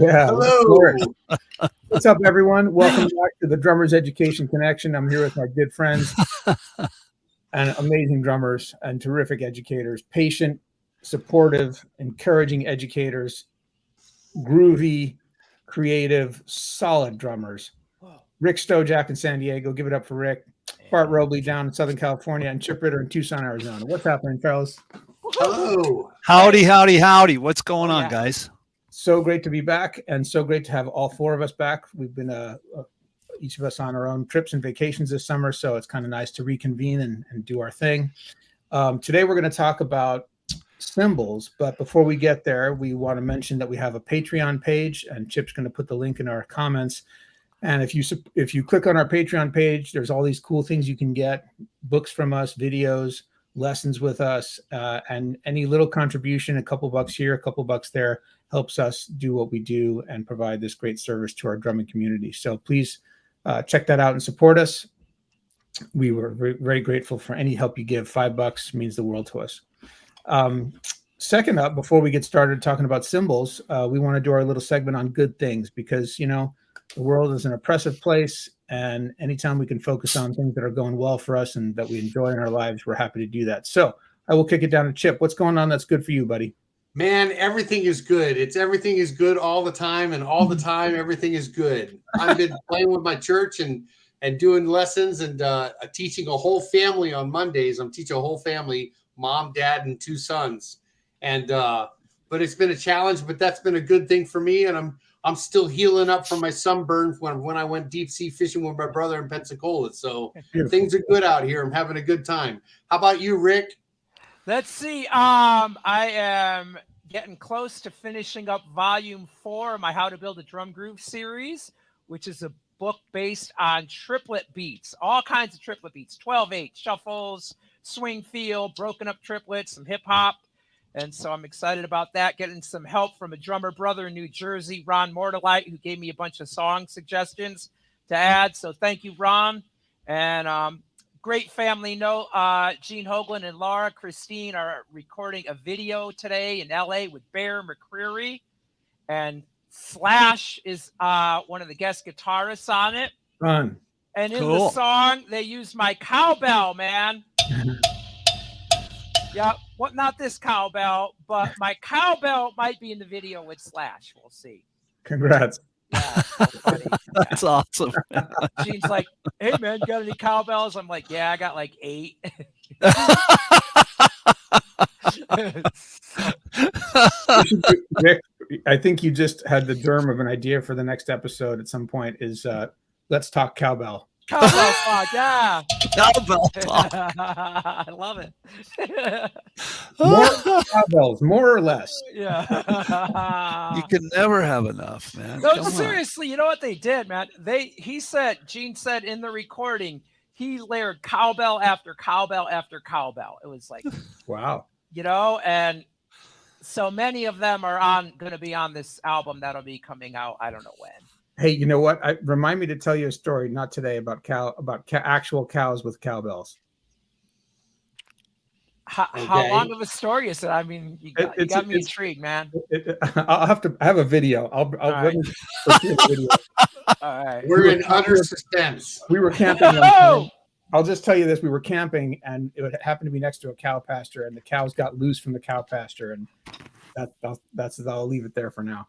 Yeah. Hello. What's up, everyone? Welcome back to the Drummers Education Connection. I'm here with my good friends and amazing drummers and terrific educators, patient, supportive, encouraging educators, groovy, creative, solid drummers. Rick Stojak in San Diego. Give it up for Rick. Bart Robley down in Southern California, and Chip Ritter in Tucson, Arizona. What's happening, fellas? Hello. Howdy, howdy, howdy. What's going on, guys? So great to be back, and so great to have all four of us back. We've been each of us on our own trips and vacations this summer, so it's kind of nice to reconvene and do our thing. Today we're going to talk about cymbals, but before we get there, we want to mention that we have a Patreon page, and Chip's going to put the link in our comments. And if you click on our Patreon page, there's all these cool things you can get: books from us, videos, lessons with us, and any little contribution, a couple bucks here, a couple bucks there, helps us do what we do and provide this great service to our drumming community. So please check that out and support us. We were very grateful for any help you give. $5 means the world to us. Second up, before we get started talking about cymbals, we want to do our little segment on good things, because, you know, the world is an oppressive place, and anytime we can focus on things that are going well for us and that we enjoy in our lives, we're happy to do that. So I will kick it down to Chip. What's going on that's good for you, buddy? Man, everything is good. Everything is good all the time, and all the time everything is good. I've been playing with my church and doing lessons and teaching a whole family on Mondays. I'm teaching a whole family, mom, dad, and 2 sons. And but it's been a challenge, but that's been a good thing for me. And I'm still healing up from my sunburn when I went deep sea fishing with my brother in Pensacola. So things are good out here. I'm having a good time. How about you, Rick? Let's see. I am getting close to finishing up volume 4 of my How to Build a Drum Groove series, which is a book based on triplet beats, all kinds of triplet beats, 12/8, shuffles, swing feel, broken up triplets, some hip hop. And so I'm excited about that, getting some help from a drummer brother in New Jersey, Ron Mortellite, who gave me a bunch of song suggestions to add. So thank you, Ron. And great family note, Gene Hoagland and Laura Christine are recording a video today in LA with Bear McCreary. And Slash is one of the guest guitarists on it. Fun. And in the song, they use my cowbell, man. Yeah, well, not this cowbell, but my cowbell might be in the video with Slash. We'll see. Congrats. Yeah, so funny. That's awesome. Gene's like, hey, man, you got any cowbells? I'm like, yeah, I got like 8. Rick, I think you just had the germ of an idea for the next episode at some point is let's talk cowbell. Cowbell talk, yeah. Cowbell talk. I love it. More cowbells, more or less. Yeah. You can never have enough, man. No, seriously, you know what they did, man? Gene said in the recording, he layered cowbell after cowbell after cowbell. It was like, wow. You know, and so many of them are going to be on this album that'll be coming out. I don't know when. Hey, you know what? Remind me to tell you a story, not today, about actual cows with cowbells. How long of a story is it? I mean, you got me intrigued, man. I have a video. I'll let me a video. All right. We're in utter suspense. We were camping. I'll just tell you this: we were camping, and it happened to be next to a cow pasture, and the cows got loose from the cow pasture, and I'll leave it there for now.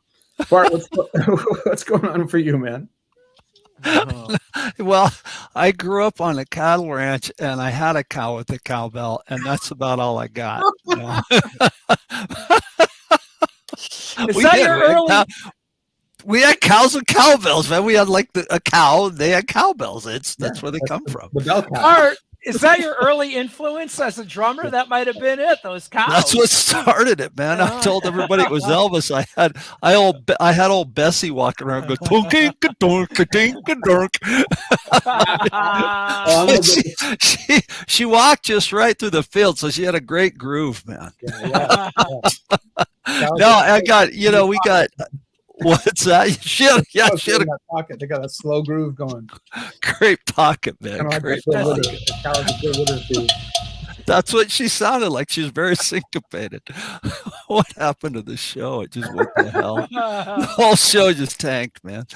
Bart, what's going on for you, man? Well, I grew up on a cattle ranch, and I had a cow with a cowbell, and that's about all I got. You know? We had cows and cowbells, man. We had like a cow, they had cowbells. That's where they come from. The bell cow. Art, is that your early influence as a drummer? That might have been it. Those cows. That's what started it, man. I told everybody it was Elvis. I had old Bessie walking around go tonk donk donk. She walked just right through the field, so she had a great groove, man. Yeah. No, I got we got. What's that? Shit, yeah, shit. Pocket. They got a slow groove going. Great pocket, man. Kind of great like pocket. That's what she sounded like. She was very syncopated. What happened to the show? It just went to hell. The whole show just tanked, man.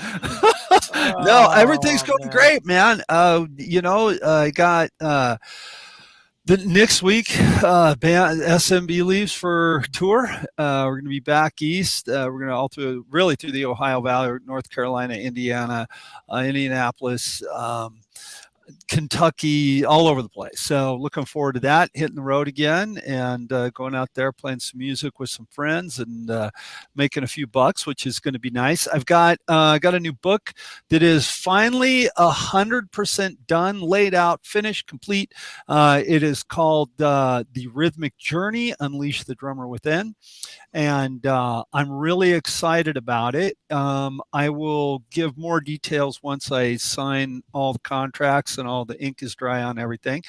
No, everything's Oh, going man. great, man. I got the next week, band SMB leaves for tour. We're going to be back east. We're going to all through the Ohio Valley, North Carolina, Indiana, Indianapolis, Kentucky, all over the place. So looking forward to that, hitting the road again and going out there, playing some music with some friends and making a few bucks, which is going to be nice. I've got a new book that is finally 100% done, laid out, finished, complete. It is called The Rhythmic Journey, Unleash the Drummer Within. And I'm really excited about it. I will give more details once I sign all the contracts and all the ink is dry on everything.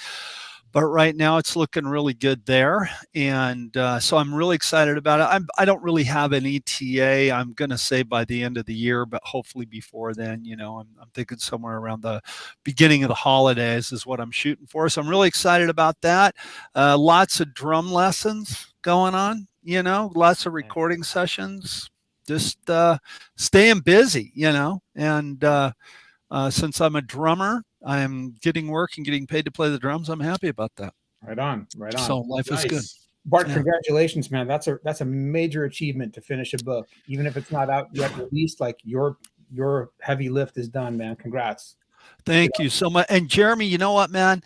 But right now it's looking really good there. And so I'm really excited about it. I don't really have an ETA. I'm going to say by the end of the year, but hopefully before then, I'm thinking somewhere around the beginning of the holidays is what I'm shooting for. So I'm really excited about that. Lots of drum lessons going on, lots of recording sessions, just staying busy, and since I'm a drummer, I'm getting work and getting paid to play the drums. I'm happy about that. Right on. So life is good. Bart, congratulations, man. That's a major achievement to finish a book, even if it's not out yet released. Like your heavy lift is done, man. Congrats. Thank you so much. And Jeremy, you know what, man?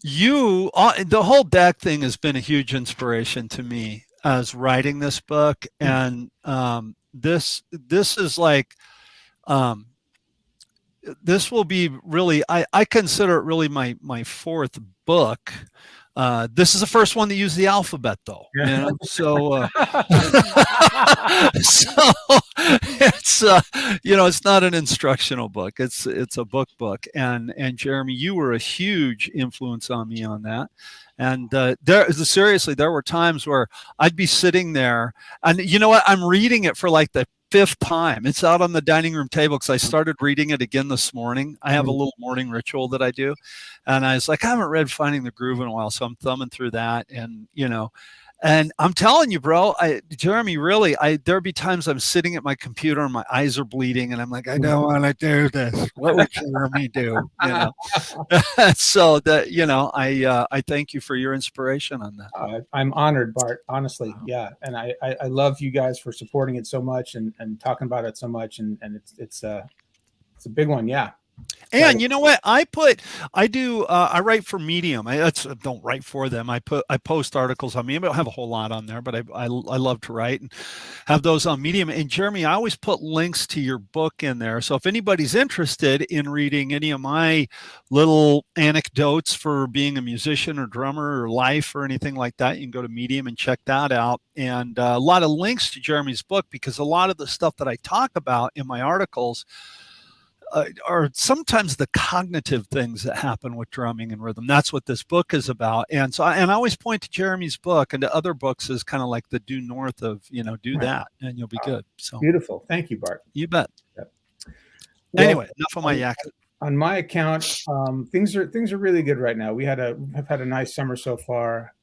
The whole deck thing has been a huge inspiration to me as writing this book. And this is like, this will be really, I consider it really my fourth book. This is the first one that used the alphabet, though. So it's it's not an instructional book. It's a book. And Jeremy, you were a huge influence on me on that. And there were times where I'd be sitting there, and you know what? I'm reading it for like the fifth time. It's out on the dining room table because I started reading it again this morning. I have a little morning ritual that I do. And I was like, I haven't read Finding the Groove in a while. So I'm thumbing through that. And, and I'm telling you, bro, Jeremy, really, there'll be times I'm sitting at my computer and my eyes are bleeding. And I'm like, I don't want to do this. What would Jeremy do? So that, I thank you for your inspiration on that. I'm honored, Bart, honestly. Yeah. And I love you guys for supporting it so much and talking about it so much. And it's a big one. Yeah. And you know what? I write for Medium. I don't write for them. I post articles on Medium. I don't have a whole lot on there, but I love to write and have those on Medium. And Jeremy, I always put links to your book in there. So if anybody's interested in reading any of my little anecdotes for being a musician or drummer or life or anything like that, you can go to Medium and check that out. And a lot of links to Jeremy's book, because a lot of the stuff that I talk about in my articles are sometimes the cognitive things that happen with drumming and rhythm. That's what this book is about. And so I always point to Jeremy's book and to other books as kind of like the due north of, do that and you'll be good. So beautiful. Thank you, Bart. You bet. Yep. Anyway, enough of my yak. On my account, things are really good right now. have had a nice summer so far.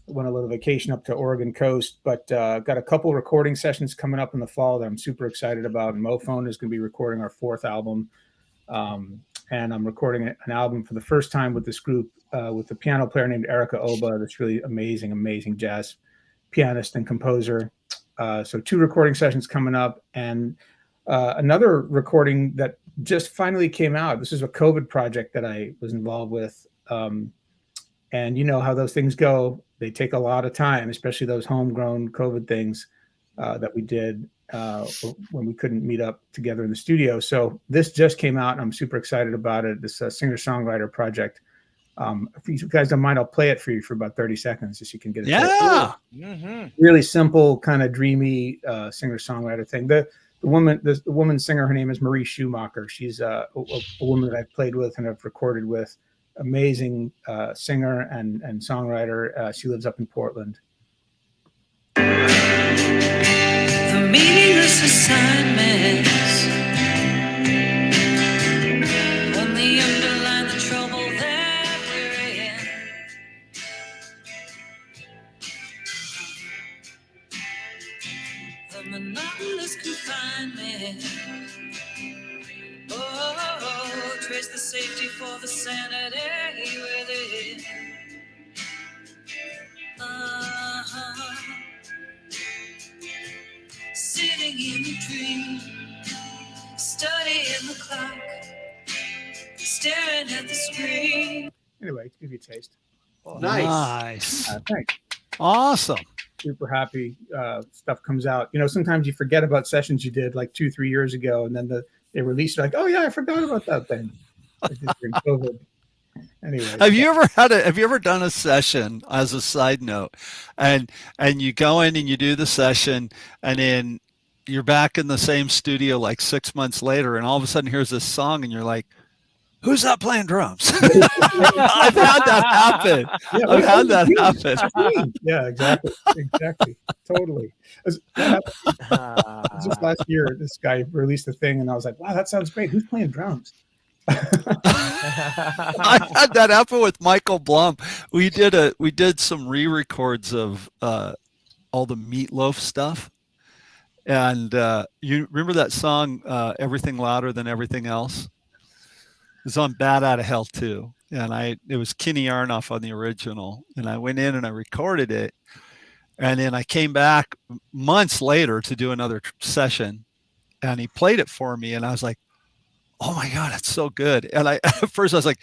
Went a little vacation up to Oregon coast, but got a couple recording sessions coming up in the fall that I'm super excited about. And MoPhone is going to be recording our fourth album. And I'm recording an album for the first time with this group with a piano player named Erica Oba. That's really amazing jazz pianist and composer. So 2 recording sessions coming up, and another recording that just finally came out. This is a COVID project that I was involved with. And you know how those things go. They take a lot of time, especially those homegrown COVID things that we did when we couldn't meet up together in the studio. So this just came out, and I'm super excited about it. This singer-songwriter project. If you guys don't mind, I'll play it for you for about 30 seconds just so you can get it. Yeah. Really simple, kind of dreamy singer-songwriter thing. The woman singer, her name is Marie Schumacher. She's a woman that I've played with and have recorded with. Amazing singer and songwriter. She lives up in Portland. The meaningless assignments, when they underline the trouble that we're in. man. Oh, trace the safety for the sanity within. Sitting in the dream, studying the clock, staring at the screen. Anyway, to give you a taste. Nice. Thanks. Awesome. Super happy stuff comes out. You know, sometimes you forget about sessions you did like 2-3 years ago, and then they release it like, oh yeah, I forgot about that thing. Like during COVID. Anyway, Have you ever done a session, as a side note, and you go in and you do the session, and then you're back in the same studio like 6 months later, and all of a sudden here's this song, and you're like, who's that playing drums? I've had that happen. Yeah, I've had that happen. Yeah, exactly, totally. Just last year, this guy released a thing, and I was like, wow, that sounds great. Who's playing drums? I had that happen with Michael Blum. We did some re-records of all the Meatloaf stuff, and you remember that song "Everything Louder Than Everything Else"? It was on Bad Out of Hell too, and it was Kenny Aronoff on the original, and I went in and I recorded it, and then I came back months later to do another session, and he played it for me, and I was like, oh my God, it's so good. And at first I was like,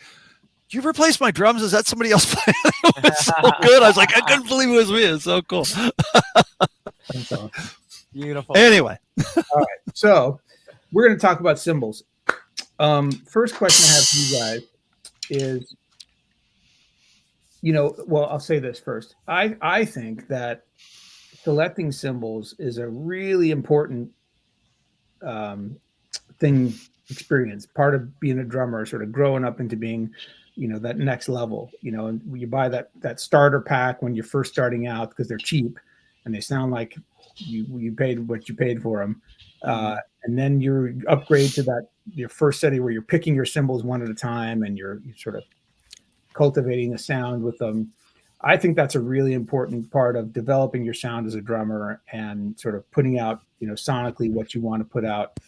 you replaced my drums? Is that somebody else playing? It was so good. I was like, I couldn't believe it was me. It's so cool. That's awesome. Beautiful. Anyway. All right. So we're going to talk about cymbals. First question I have for you guys is, well, I'll say this first. I think that selecting cymbals is a really important thing, experience, part of being a drummer, sort of growing up into being, that next level, and you buy that starter pack when you're first starting out because they're cheap and they sound like you paid what you paid for them. And then you upgrade to your first setting where you're picking your cymbals one at a time and you're sort of cultivating a sound with them. I think that's a really important part of developing your sound as a drummer and sort of putting out, sonically what you want to put out.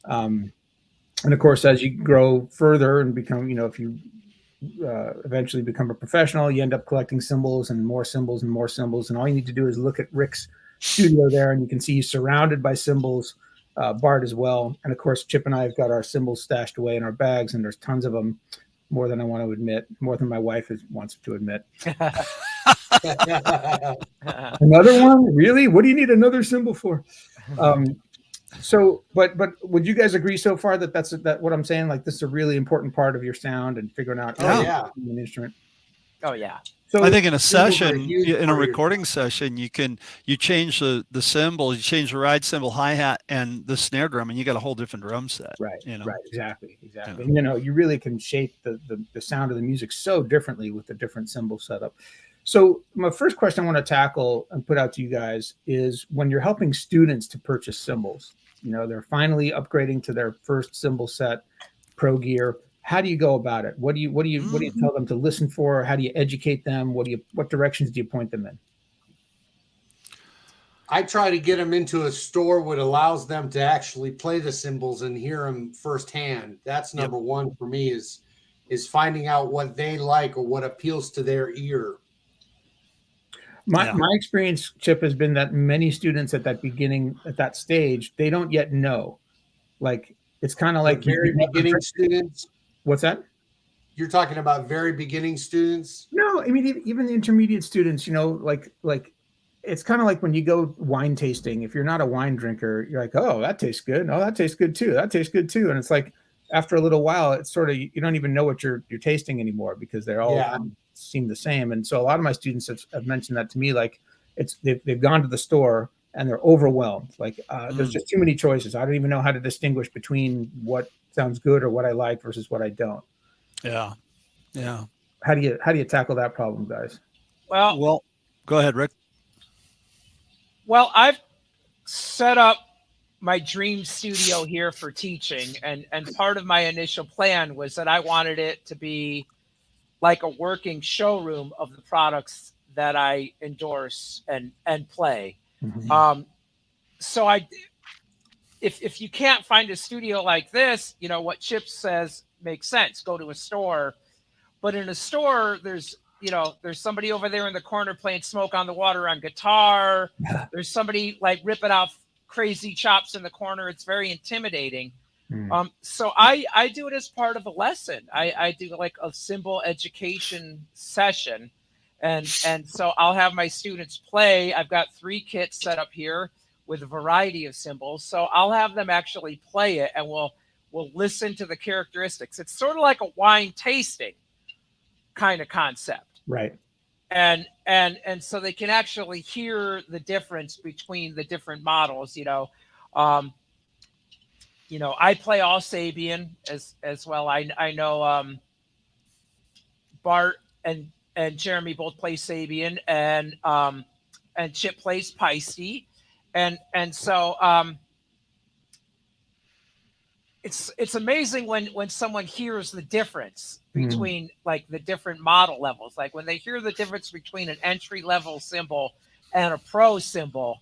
And of course, as you grow further and become, if you eventually become a professional, you end up collecting cymbals and more cymbals and more cymbals. And all you need to do is look at Rick's studio there, and you can see he's surrounded by cymbals, Bart as well. And of course, Chip and I have got our cymbals stashed away in our bags, and there's tons of them, more than I want to admit, more than my wife wants to admit. Another one? Really? What do you need another cymbal for? So, but would you guys agree so far that that's what I'm saying? Like, this is a really important part of your sound and figuring out an instrument. Oh yeah. So I think in a session, in a recording session, you change the cymbal, you change the ride cymbal, hi-hat, and the snare drum, and you got a whole different drum set. Right. Right. Exactly. And, you really can shape the sound of the music so differently with the different cymbal setup. So my first question I want to tackle and put out to you guys is, when you're helping students to purchase cymbals, they're finally upgrading to their first cymbal set, Pro Gear. How do you go about it? What do you tell them to listen for? How do you educate them? What directions do you point them in? I try to get them into a store what allows them to actually play the cymbals and hear them firsthand. That's number one for me, is finding out what they like or what appeals to their ear. My experience, Chip, has been that many students at that stage, they don't yet know. Like, it's kind of like very beginning students. What's that? You're talking about very beginning students? No, I mean, even the intermediate students, like it's kind of like when you go wine tasting. If you're not a wine drinker, you're like, oh, that tastes good. Oh, that tastes good too. That tastes good too. And it's like, after a little while, it's sort of, you don't even know what you're tasting anymore, because they're all seem the same. And so a lot of my students have mentioned that to me, like, they've gone to the store and they're overwhelmed. Like, there's just too many choices. I don't even know how to distinguish between what sounds good or what I like versus what I don't. Yeah. How do you tackle that problem, guys? Well, go ahead, Rick. Well, I've set up my dream studio here for teaching, and part of my initial plan was that I wanted it to be like a working showroom of the products that I endorse and play. Mm-hmm. So if you can't find a studio like this, you know, what Chip says makes sense. Go to a store. But in a store, there's somebody over there in the corner playing Smoke on the Water on guitar. There's somebody like ripping off crazy chops in the corner. It's very intimidating. So I do it as part of a lesson. I do like a cymbal education session. And so I'll have my students play. I've got 3 kits set up here with a variety of cymbals. So I'll have them actually play it, and we'll listen to the characteristics. It's sort of like a wine tasting kind of concept. Right. And so they can actually hear the difference between the different models, you know. I play all Sabian as well. I know Bart and Jeremy both play Sabian, and Chip plays Paiste, and so it's amazing when someone hears the difference between like the different model levels. Like when they hear the difference between an entry level cymbal and a pro cymbal,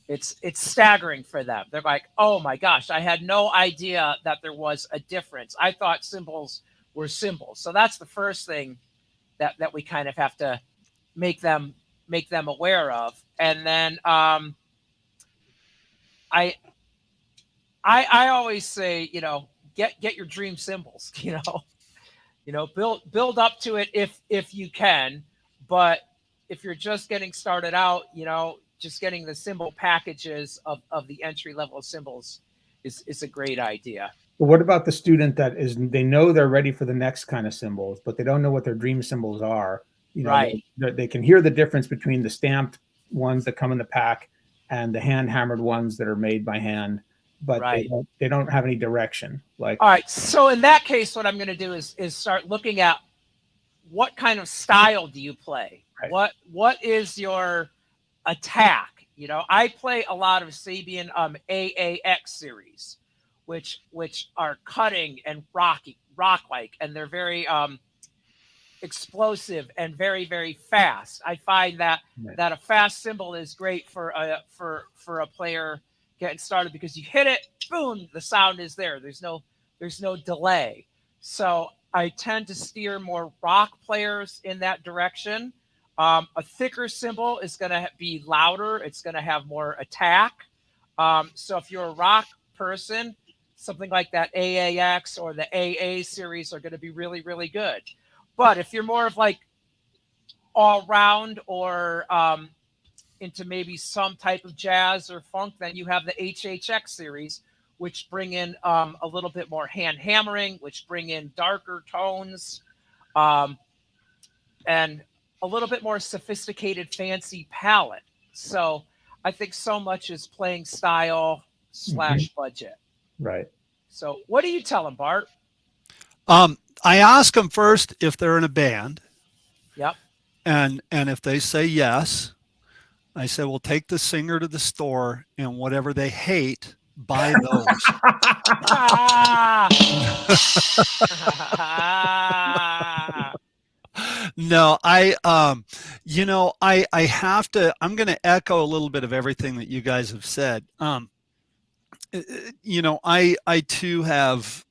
it's staggering for them. They're like, oh my gosh, I had no idea that there was a difference. I thought cymbals were cymbals. So that's the first thing that we kind of have to make them aware of. And then I always say, get your dream cymbals, build up to it if you can. But if you're just getting started out, just getting the cymbal packages of the entry level cymbals is a great idea. But what about the student they know they're ready for the next kind of cymbals, but they don't know what their dream cymbals are? Right. They can hear the difference between the stamped ones that come in the pack and the hand hammered ones that are made by hand, but right. they don't have any direction. Like, all right. So in that case, what I'm going to do is start looking at what kind of style do you play? Right. What is your attack? I play a lot of Sabian AAX series, which are cutting and rock-like, and they're very explosive and very, very fast. I find that a fast cymbal is great for a player getting started, because you hit it, boom, the sound is there. There's no delay. So I tend to steer more rock players in that direction. A thicker cymbal is going to be louder. It's going to have more attack. So if you're a rock person, something like that AAX or the AA series are going to be really, really good. But if you're more of like all round or into maybe some type of jazz or funk, then you have the HHX series, which bring in a little bit more hand hammering, which bring in darker tones, and a little bit more sophisticated, fancy palette. So I think so much is playing style / budget. Right. So what do you tell them, Bart? I ask them first if they're in a band. Yep. And if they say yes, I say, well, take the singer to the store, and whatever they hate, buy those. No, I have to, I'm going to echo a little bit of everything that you guys have said. I too have,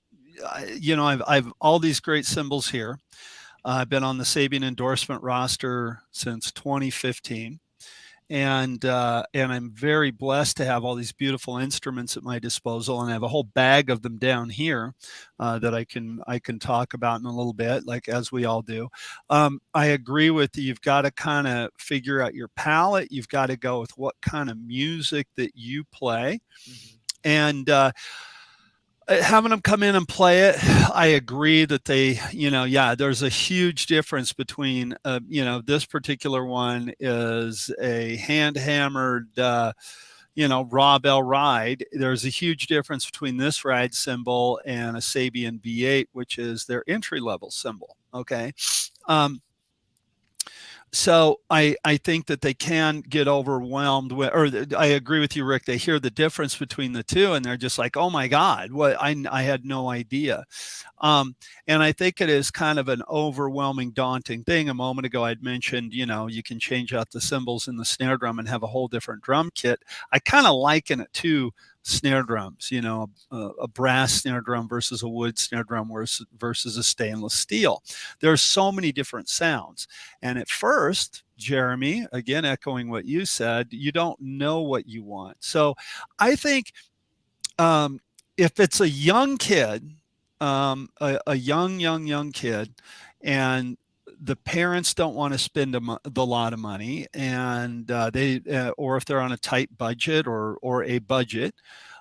I've all these great cymbals here. I've been on the Sabian endorsement roster since 2015. And I'm very blessed to have all these beautiful instruments at my disposal, and I have a whole bag of them down here that I can talk about in a little bit, like as we all do. I agree with you. You've got to kind of figure out your palette. You've got to go with what kind of music that you play, and having them come in and play it, I agree that there's a huge difference between, this particular one is a hand hammered, raw bell ride. There's a huge difference between this ride cymbal and a Sabian V8, which is their entry level cymbal. Okay. So I think that they can get overwhelmed with, or I agree with you, Rick. They hear the difference between the two, and they're just like, "Oh my God, what? I had no idea." And I think it is kind of an overwhelming, daunting thing. A moment ago, I'd mentioned, you can change out the cymbals in the snare drum and have a whole different drum kit. I kind of liken it to snare drums, a brass snare drum versus a wood snare drum versus a stainless steel. There's so many different sounds. And at first, Jeremy, again, echoing what you said, you don't know what you want. So I think if it's a young kid, a young kid, and the parents don't want to spend the lot of money, and or if they're on a tight budget or a budget,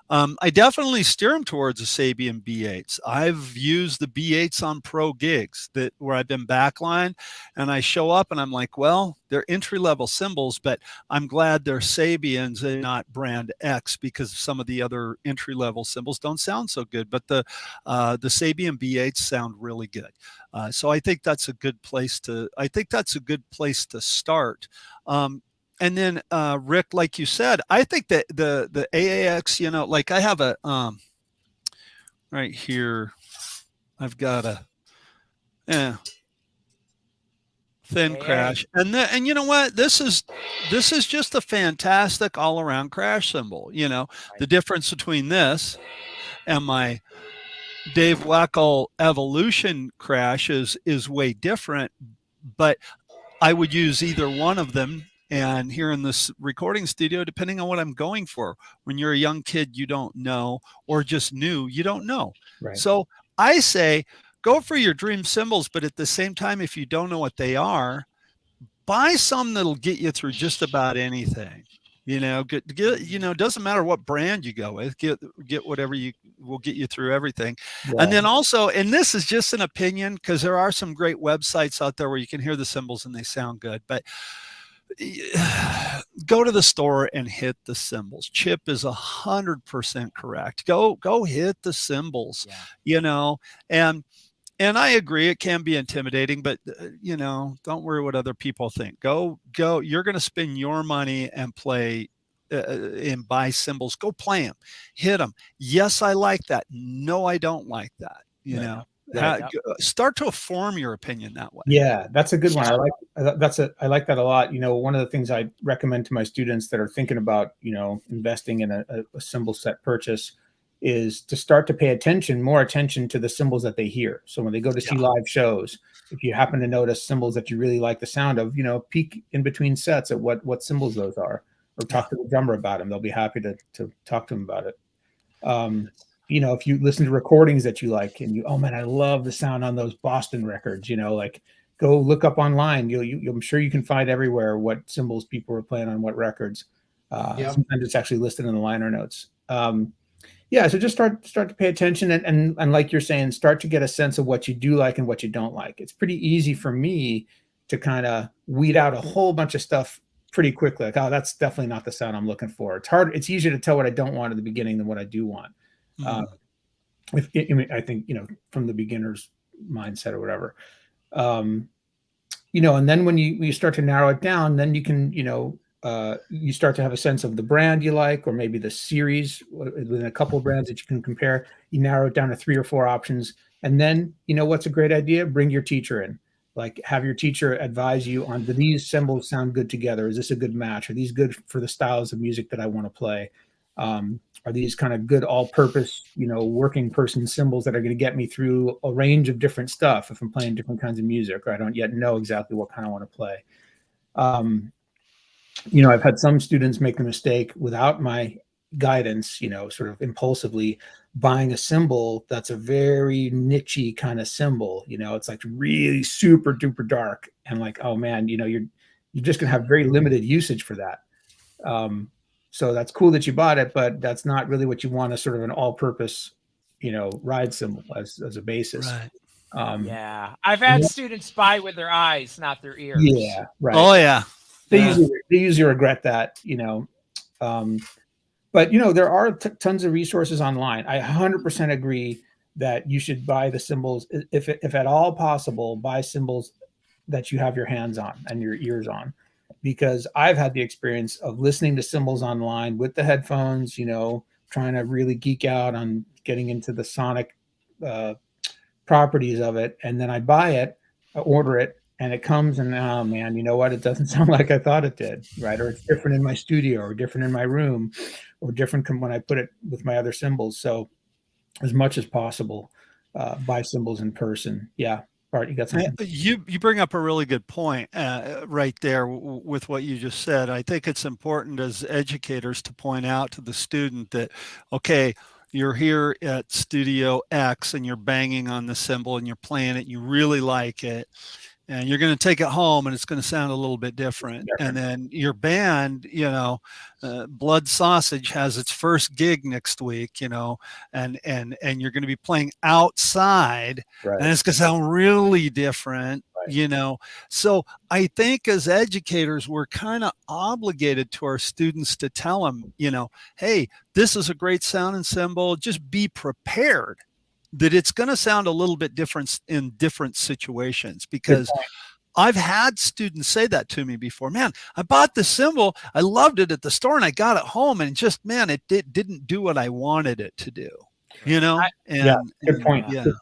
I definitely steer them towards a Sabian B8s. I've used the B8s on pro gigs where I've been backline, and I show up and I'm like, well, they're entry-level cymbals, but I'm glad they're Sabians and not brand X, because some of the other entry-level cymbals don't sound so good. But the Sabian B8s sound really good. So I think that's a good place to. I think that's a good place to start. And then Rick, like you said, I think that the AAX, like I have a right here, I've got a thin crash, and you know what? This is just a fantastic all around crash cymbal. The difference between this and my Dave Weckl Evolution crash is way different, but I would use either one of them. And here in this recording studio, depending on what I'm going for, when you're a young kid, you don't know, or just new, you don't know. Right. So I say, go for your dream cymbals, but at the same time, if you don't know what they are, buy some that'll get you through just about anything. Doesn't matter what brand you go with, get whatever will get you through everything. Yeah. And then also, and this is just an opinion, because there are some great websites out there where you can hear the cymbals and they sound good, but go to the store and hit the cymbals. Chip is 100% correct. Go hit the cymbals, and I agree, it can be intimidating, but don't worry what other people think. Go. You're going to spend your money and play and buy cymbals. Go play them, hit them. Yes, I like that. No, I don't like that. Start to form your opinion that way. Yeah, that's a good one. I like that a lot. One of the things I recommend to my students that are thinking about, investing in a cymbal set purchase is to start to pay more attention to the cymbals that they hear. So when they go to see live shows, if you happen to notice cymbals that you really like the sound of, peek in between sets at what cymbals those are, or talk to the drummer about them. They'll be happy to talk to them about it. If you listen to recordings that you like and oh man, I love the sound on those Boston records, go look up online. I'm sure you can find everywhere what cymbals people were playing on what records. Sometimes it's actually listed in the liner notes. So just start to pay attention and like you're saying, start to get a sense of what you do like and what you don't like. It's pretty easy for me to kind of weed out a whole bunch of stuff pretty quickly. Like, oh, that's definitely not the sound I'm looking for. It's easier to tell what I don't want at the beginning than what I do want. I think, from the beginner's mindset or whatever. And then when you start to narrow it down, then you can, you start to have a sense of the brand you like, or maybe the series within a couple of brands that you can compare. You narrow it down to 3 or 4 options. And then, what's a great idea? Bring your teacher in. Like, have your teacher advise you on, do these cymbals sound good together? Is this a good match? Are these good for the styles of music that I want to play? Are these kind of good all-purpose, working person cymbals that are going to get me through a range of different stuff if I'm playing different kinds of music, or I don't yet know exactly what kind I want to play? I've had some students make the mistake without my guidance, sort of impulsively buying a cymbal that's a very niche-y kind of cymbal. It's like really super duper dark, and like, oh man, you're just gonna have very limited usage for that. So that's cool that you bought it, but that's not really what you want as sort of an all-purpose, ride cymbal as a basis. Right. I've had students buy with their eyes, not their ears. Yeah, right. Oh yeah. They usually regret that, but there are tons of resources online. I 100% agree that you should buy the cymbals, if at all possible, buy cymbals that you have your hands on and your ears on, because I've had the experience of listening to cymbals online with the headphones, trying to really geek out on getting into the sonic properties of it, and then I buy it, I order it, and it comes and oh man, you know what? It doesn't sound like I thought it did, right? Or it's different in my studio, or different in my room, or different when I put it with my other cymbals. So as much as possible, buy cymbals in person. Yeah, Bart, you got something? You bring up a really good point right there with what you just said. I think it's important as educators to point out to the student that, okay, you're here at Studio X and you're banging on the cymbal and you're playing it, you really like it, and you're going to take it home and it's going to sound a little bit different. And then your band, Blood Sausage has its first gig next week, and you're going to be playing outside, Right. and it's going to sound really different. Right. So I think as educators, we're kind of obligated to our students to tell them, hey, this is a great sounding cymbal. Just be prepared that it's going to sound a little bit different in different situations, because I've had students say that to me before. Man, I bought the cymbal, I loved it at the store, and I got it home, and just, man, it didn't do what I wanted it to do. Good point. Yeah. Good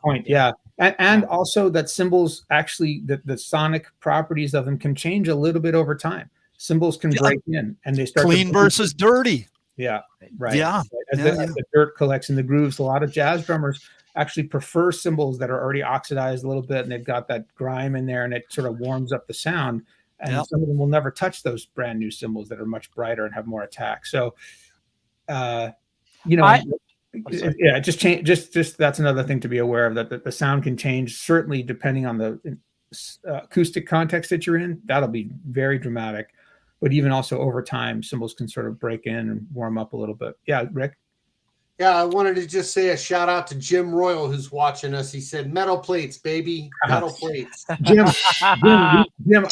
point. Yeah. And also that cymbals actually, the sonic properties of them can change a little bit over time. Cymbals can break in and they start clean versus dirty. Yeah. Right. Yeah. As the dirt collects in the grooves, a lot of jazz drummers actually prefer cymbals that are already oxidized a little bit and they've got that grime in there and it sort of warms up the sound. And some of them will never touch those brand new cymbals that are much brighter and have more attack. So, just change. Just that's another thing to be aware of, that the sound can change, certainly depending on the acoustic context that you're in. That'll be very dramatic. But even also over time, cymbals can sort of break in and warm up a little bit. Yeah, Rick? Yeah, I wanted to just say a shout out to Jim Royal, who's watching us. He said, metal plates, baby, metal plates. Jim,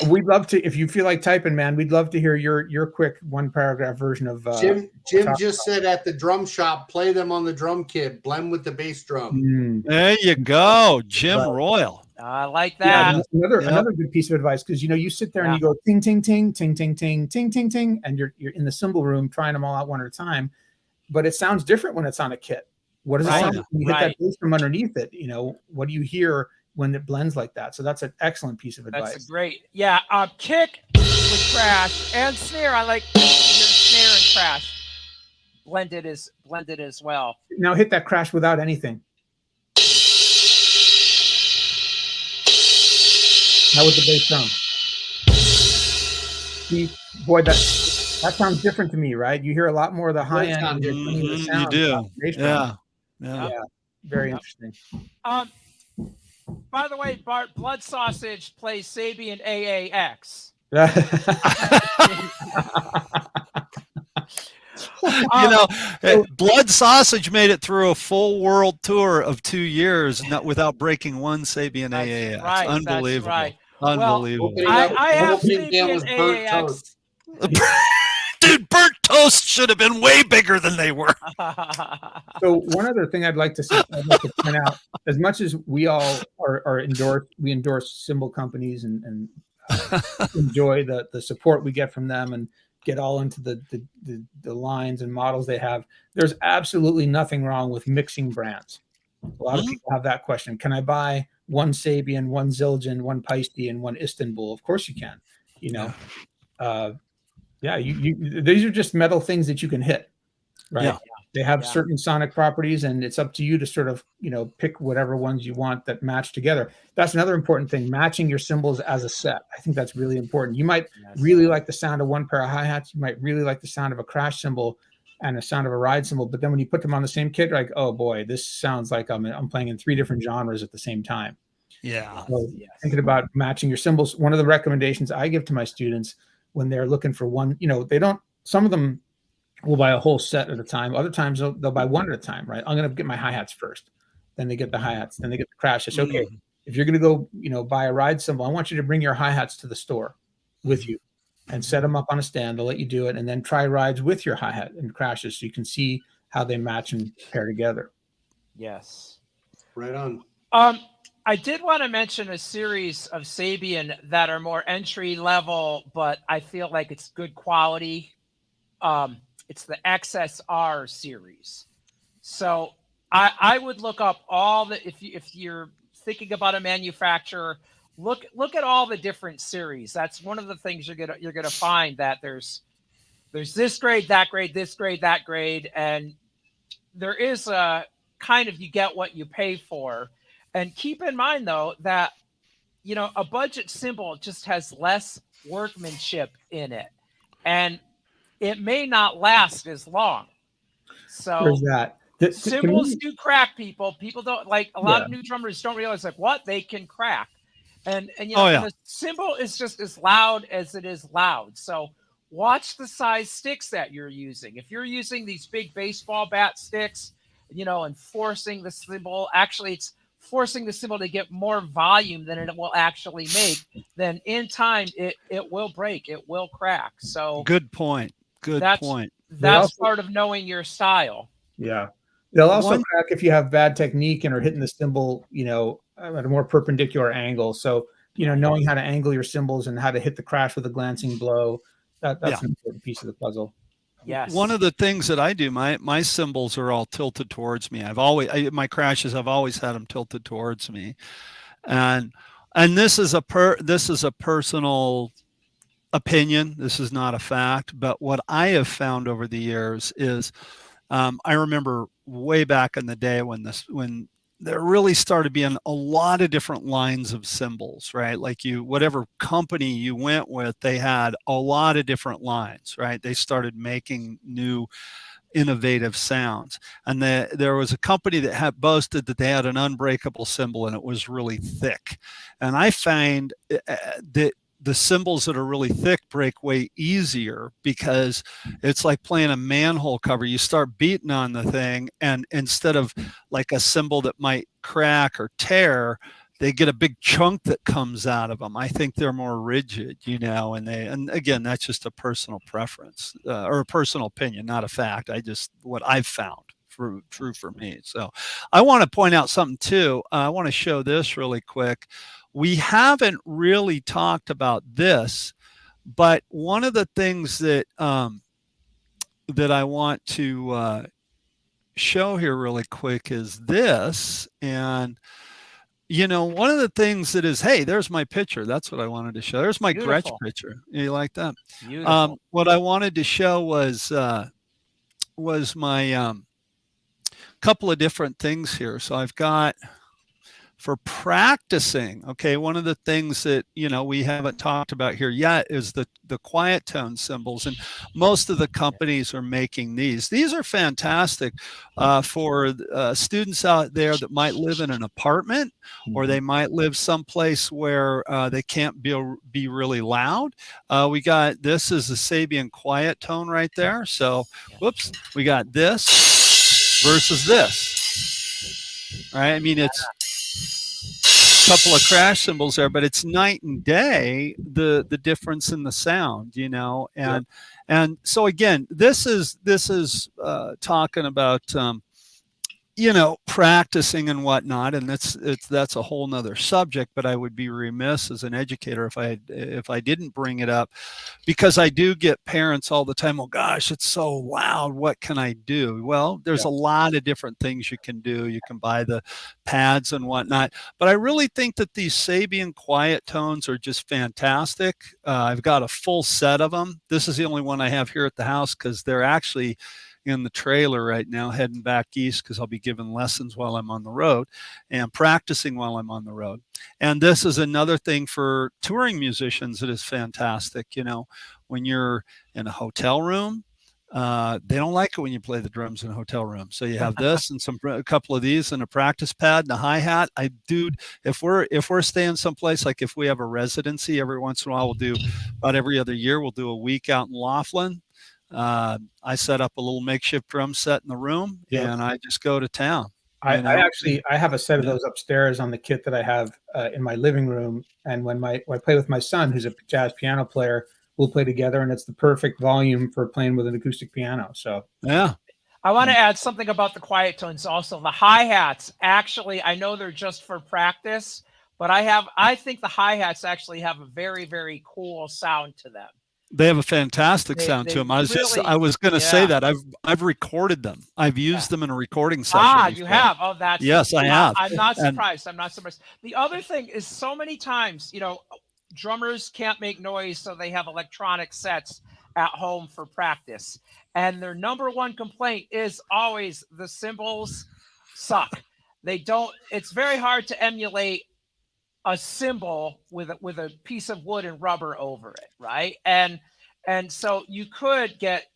we'd love to, if you feel like typing, man, we'd love to hear your quick one paragraph version of Jim just said at the drum shop, play them on the drum kit, blend with the bass drum. There you go, Jim Royal. I like that. Yeah, another good piece of advice, because you sit there and you go ting ting ting ting ting ting ting ting ting, and you're in the cymbal room trying them all out one at a time, but it sounds different when it's on a kit. What does it sound like when you hit that bass from underneath it? What do you hear when it blends like that? So that's an excellent piece of advice. That's great. Yeah, kick with crash and snare. I like your snare and crash blended as well. Now hit that crash without anything. How was the bass drum? See, boy, that sounds different to me, right? You hear a lot more of the high end. You do. Yeah. Very interesting. By the way, Bart, Blood Sausage plays Sabian AAX. Blood Sausage made it through a full world tour of 2 years without breaking one Sabian AAX. Right, Unbelievable. Right. Unbelievable. Well, I have Sabian AAX. Dude, burnt toast should have been way bigger than they were. So one other thing I'd like to point out, as much as we all we endorse cymbal companies and enjoy the support we get from them and get all into the lines and models they have, there's absolutely nothing wrong with mixing brands. A lot of people have that question. Can I buy one Sabian, one Zildjian, one Paiste, and one Istanbul? Of course you can. These are just metal things that you can hit, right? Yeah. They have certain sonic properties, and it's up to you to sort of, pick whatever ones you want that match together. That's another important thing, matching your cymbals as a set. I think that's really important. You might really like the sound of one pair of hi-hats. You might really like the sound of a crash cymbal and the sound of a ride cymbal. But then when you put them on the same kit, you're like, oh boy, this sounds like I'm playing in 3 different genres at the same time. Yeah. So thinking about matching your cymbals, one of the recommendations I give to my students when they're looking for one, some of them will buy a whole set at a time. Other times they'll buy one at a time, right? I'm going to get my hi-hats first. Then they get the hi-hats. Then they get the crash. It's okay. If you're going to go, buy a ride cymbal, I want you to bring your hi-hats to the store with you and set them up on a stand. They'll let you do it. And then try rides with your hi-hat and crashes so you can see how they match and pair together. Yes. Right on. I did want to mention a series of Sabian that are more entry level, but I feel like it's good quality. It's the XSR series. So I would look up all the, if you're thinking about a manufacturer, look at all the different series. That's one of the things you're gonna find, that there's this grade, that grade, this grade, that grade, and there is a kind of, you get what you pay for. And keep in mind though that a budget cymbal just has less workmanship in it, and it may not last as long. So There's that. cymbals do crack, people. People don't, like, a lot Yeah. of new drummers don't realize, like, what they can crack. And Oh, yeah. and a cymbal is just as loud as it is loud. So watch the size sticks that you're using. If you're using these big baseball bat sticks, and forcing the cymbal, actually it's forcing the cymbal to get more volume than it will actually make, then in time it will break, it will crack. So Good point. Good point. That's part of knowing your style. Yeah. They'll also crack if you have bad technique and are hitting the cymbal, at a more perpendicular angle. So, knowing how to angle your cymbals and how to hit the crash with a glancing blow, that's an important piece of the puzzle. Yes. One of the things that I do, my cymbals are all tilted towards me. My crashes, I've always had them tilted towards me. And this is a personal opinion. This is not a fact, but what I have found over the years is, I remember way back in the day when there really started being a lot of different lines of cymbals, right? Like whatever company you went with, they had a lot of different lines, right? They started making new innovative sounds. And there was a company that had boasted that they had an unbreakable cymbal and it was really thick. And I find that the cymbals that are really thick break way easier, because it's like playing a manhole cover. You start beating on the thing, and instead of like a cymbal that might crack or tear, they get a big chunk that comes out of them. I think they're more rigid, and again, that's just a personal preference, or a personal opinion, not a fact. What I've found true for me. So I want to point out something too. I want to show this really quick. We haven't really talked about this, but one of the things that that I want to show here really quick is this. And one of the things that is, hey, there's my picture. That's what I wanted to show. There's my Beautiful. Gretsch picture. You like that? Beautiful. What I wanted to show was my couple of different things here. So I've got, for practicing, okay, one of the things that we haven't talked about here yet is the quiet tone cymbals, and most of the companies are making these. These are fantastic for students out there that might live in an apartment, or they might live someplace where they can't be really loud. This is the Sabian quiet tone right there. So, whoops, we got this versus this. All right, I mean, it's couple of crash cymbals there, but it's night and day, the difference in the sound, and so again, this is talking about practicing and whatnot, and that's a whole nother subject. But I would be remiss as an educator if I didn't bring it up, because I do get parents all the time, oh gosh, it's so loud, what can I do? Well, there's a lot of different things you can do. You can buy the pads and whatnot, but I really think that these Sabian quiet tones are just fantastic. I've got a full set of them. This is the only one I have here at the house, because they're actually in the trailer right now, heading back east, because I'll be giving lessons while I'm on the road and practicing while I'm on the road. And this is another thing for touring musicians that is fantastic. When you're in a hotel room, they don't like it when you play the drums in a hotel room. So you have this and a couple of these and a practice pad and a hi-hat. If we're staying someplace, like if we have a residency, every once in a while, we'll do about every other year, we'll do a week out in Laughlin. I set up a little makeshift drum set in the room, and I just go to town. I have a set of those upstairs on the kit that I have in my living room. And when I play with my son, who's a jazz piano player, we'll play together, and it's the perfect volume for playing with an acoustic piano. So yeah. I want to add something about the quiet tones also. The hi-hats, actually, I know they're just for practice, but I think the hi-hats actually have a very, very cool sound to them. They have a fantastic They sound to they them. I really, was going to say yeah. that I've recorded them. I've Yeah. used them in a recording session You before. have. Oh, that's Yes, I have. I'm not And surprised. I'm not surprised. The other thing is, so many times, drummers can't make noise, so they have electronic sets at home for practice. And their number one complaint is always the cymbals suck. They don't. It's very hard to emulate a cymbal with a piece of wood and rubber over it, right? And so you could get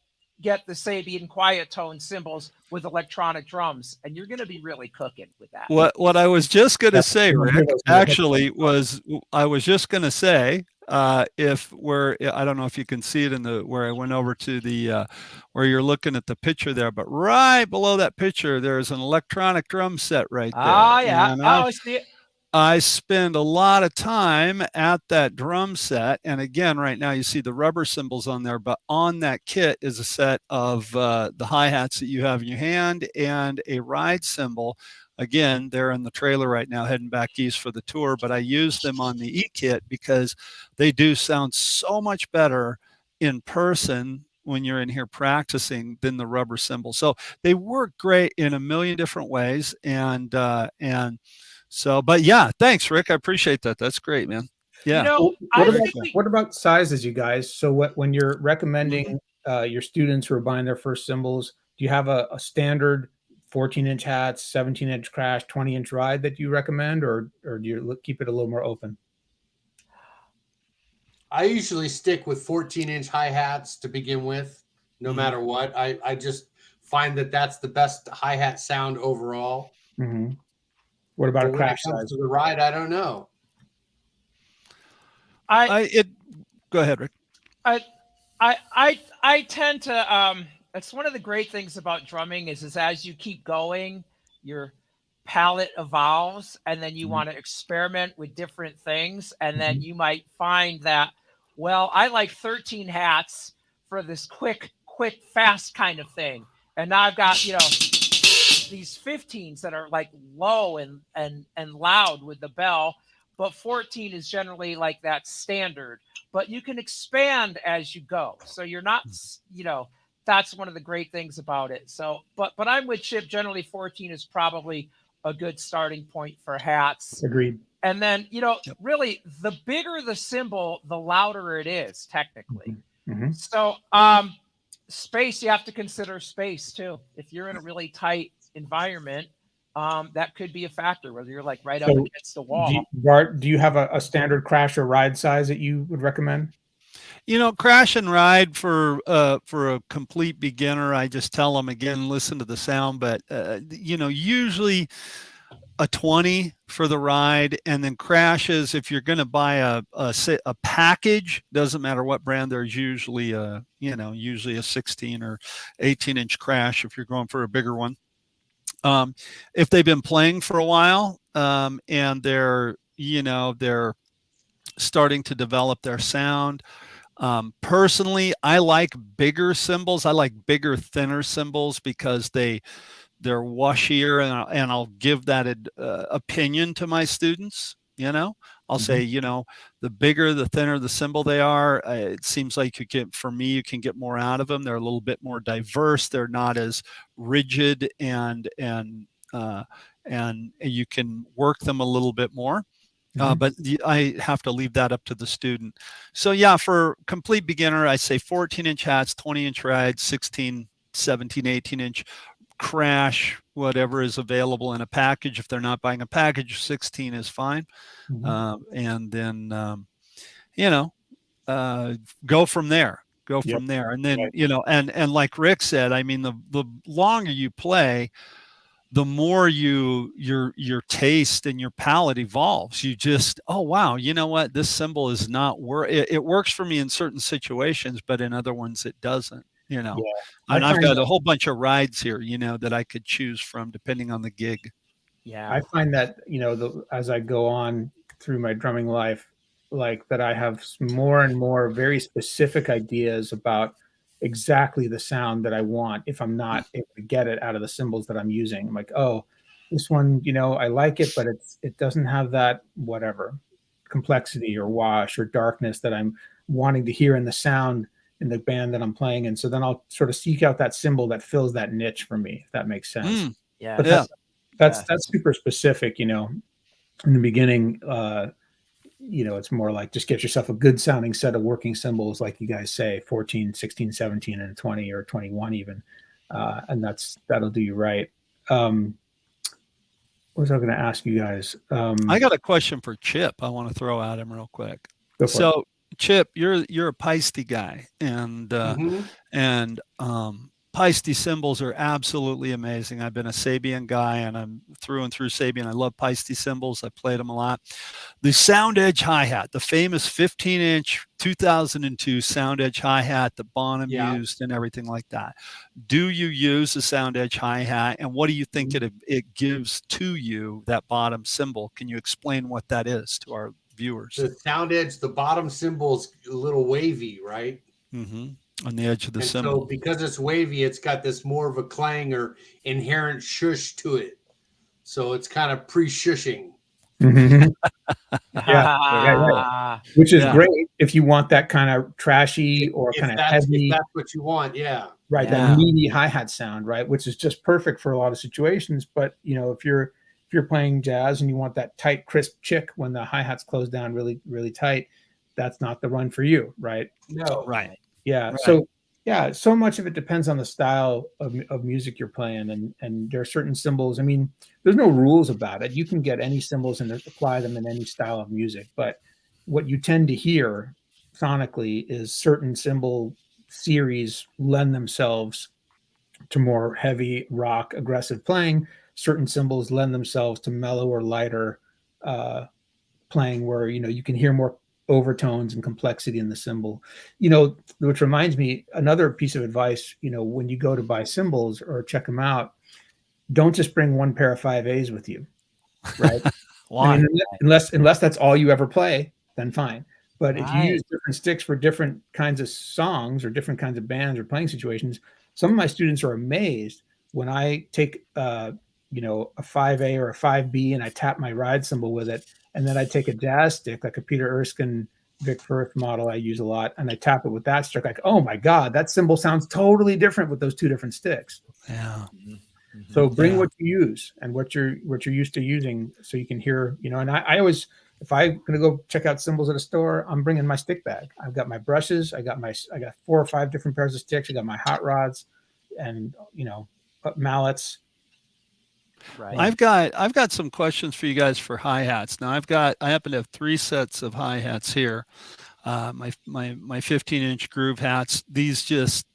the Sabian quiet tone cymbals with electronic drums, and you're going to be really cooking with that. what I was just going Yeah, to say, I'm gonna hear Rick, those in the actually I was just going to say, if we're, I don't know if you can see it in the where I went over to the where you're looking at the picture there, but right below that picture, there's an electronic drum set right there, Yeah. and Oh, I see it. I spend a lot of time at that drum set. And again, right now you see the rubber cymbals on there, but on that kit is a set of the hi-hats that you have in your hand and a ride cymbal. Again, they're in the trailer right now heading back east for the tour, but I use them on the E-kit because they do sound so much better in person when you're in here practicing than the rubber cymbal. So they work great in a million different ways. And so, but yeah, thanks, Rick. I appreciate that. That's great, man. Yeah. What about sizes, you guys? So when you're recommending your students who are buying their first cymbals, do you have a standard 14-inch hats, 17-inch crash, 20-inch ride that you recommend, or do you keep it a little more open? I usually stick with 14-inch hi-hats to begin with, no matter what. I just find that that's the best hi-hat sound overall. Mm-hmm. What about a crash size? To the ride, I don't know. Go ahead, Rick. I tend to it's one of the great things about drumming is as you keep going, your palette evolves, and then you want to experiment with different things, and then you might find that, well, I like 13 hats for this quick, fast kind of thing, and now I've got these 15s that are like low and loud with the bell, but 14 is generally like that standard. But you can expand as you go, so you're not, that's one of the great things about it. So, but I'm with Chip. Generally, 14 is probably a good starting point for hats. Agreed. And then, really, the bigger the cymbal, the louder it is, technically. Mm-hmm. So, space, you have to consider space too. If you're in a really tight environment, that could be a factor, whether you're like right up against the wall. Do you have a standard crash or ride size that you would recommend? Crash and ride for a complete beginner, I just tell them, again, listen to the sound, but usually a 20 for the ride, and then crashes, if you're going to buy a package, doesn't matter what brand, there's usually a 16 or 18-inch crash if you're going for a bigger one. If they've been playing for a while, and they're starting to develop their sound, personally, I like bigger cymbals. I like bigger, thinner cymbals because they're washier, and I'll give that opinion to my students. I'll say, the bigger, the thinner the cymbal they are, it seems like you can get more out of them. They're a little bit more diverse. They're not as rigid, and you can work them a little bit more. But I have to leave that up to the student. So yeah, for complete beginner, I say 14-inch hats, 20-inch rides, 16, 17, 18-inch crash, whatever is available in a package. If they're not buying a package, 16 is fine. And then, go from there. And then, and like Rick said, I mean, the longer you play, the more your taste and your palate evolves. You just, oh wow, you know what, this cymbal is not it works for me in certain situations, but in other ones it doesn't. And I've got a whole bunch of rides here, that I could choose from depending on the gig. Yeah, I find that as I go on through my drumming life, like that I have more and more very specific ideas about exactly the sound that I want if I'm not able to get it out of the cymbals that I'm using. I'm like, oh, this one, I like it, but it doesn't have that whatever complexity or wash or darkness that I'm wanting to hear in the sound in the band that I'm playing. And so then I'll sort of seek out that cymbal that fills that niche for me, if that makes sense. Yeah. But Yeah. that's super specific, in the beginning. It's more like just get yourself a good sounding set of working cymbals, like you guys say, 14, 16, 17, and 20 or 21 even. And that'll do you right. What was I going to ask you guys? I got a question for Chip. I want to throw at him real quick. Go for it. So Chip, you're a Peisty guy, and Peisty cymbals are absolutely amazing. I've been a Sabian guy, and I'm through and through Sabian. I love Peisty cymbals. I played them a lot. The Sound Edge hi-hat, the famous 15-inch 2002 Sound Edge hi-hat that Bonham used and everything like that. Do you use the Sound Edge hi-hat, and what do you think it gives to you, that bottom cymbal? Can you explain what that is to our viewers? The Sound Edge, the bottom cymbal's a little wavy, right? Mm-hmm. On the edge of the and cymbal. So because it's wavy, it's got this more of a clang or inherent shush to it. So it's kind of pre-shushing. Mm-hmm. Yeah. Which is great if you want that kind of trashy or kind of heavy. If that's what you want, right. That meaty hi-hat sound, right? Which is just perfect for a lot of situations. But if you're playing jazz and you want that tight, crisp chick when the hi-hats close down really, really tight, that's not the run for you, right? No, right. Yeah. Right. So much of it depends on the style of music you're playing, and there are certain cymbals. I mean, there's no rules about it. You can get any cymbals and apply them in any style of music. But what you tend to hear sonically is certain cymbal series lend themselves to more heavy rock, aggressive playing. Certain cymbals lend themselves to mellow or lighter playing, where you can hear more overtones and complexity in the cymbal. Which reminds me, another piece of advice, when you go to buy cymbals or check them out, don't just bring one pair of 5As with you, right? Why? I mean, unless that's all you ever play, then fine. But if you use different sticks for different kinds of songs or different kinds of bands or playing situations, some of my students are amazed when I take a 5A or a 5B and I tap my ride cymbal with it. And then I take a jazz stick, like a Peter Erskine Vic Firth model I use a lot, and I tap it with that stick. Like, oh my God, that cymbal sounds totally different with those two different sticks. Yeah. So bring what you use and what you're used to using, so you can hear. And I always, if I'm gonna go check out cymbals at a store, I'm bringing my stick bag. I've got my brushes. I got 4 or 5 different pairs of sticks. I got my hot rods, and mallets. Right. I've got some questions for you guys for hi-hats. Now I happen to have 3 sets of hi-hats here. My 15-inch groove hats. These just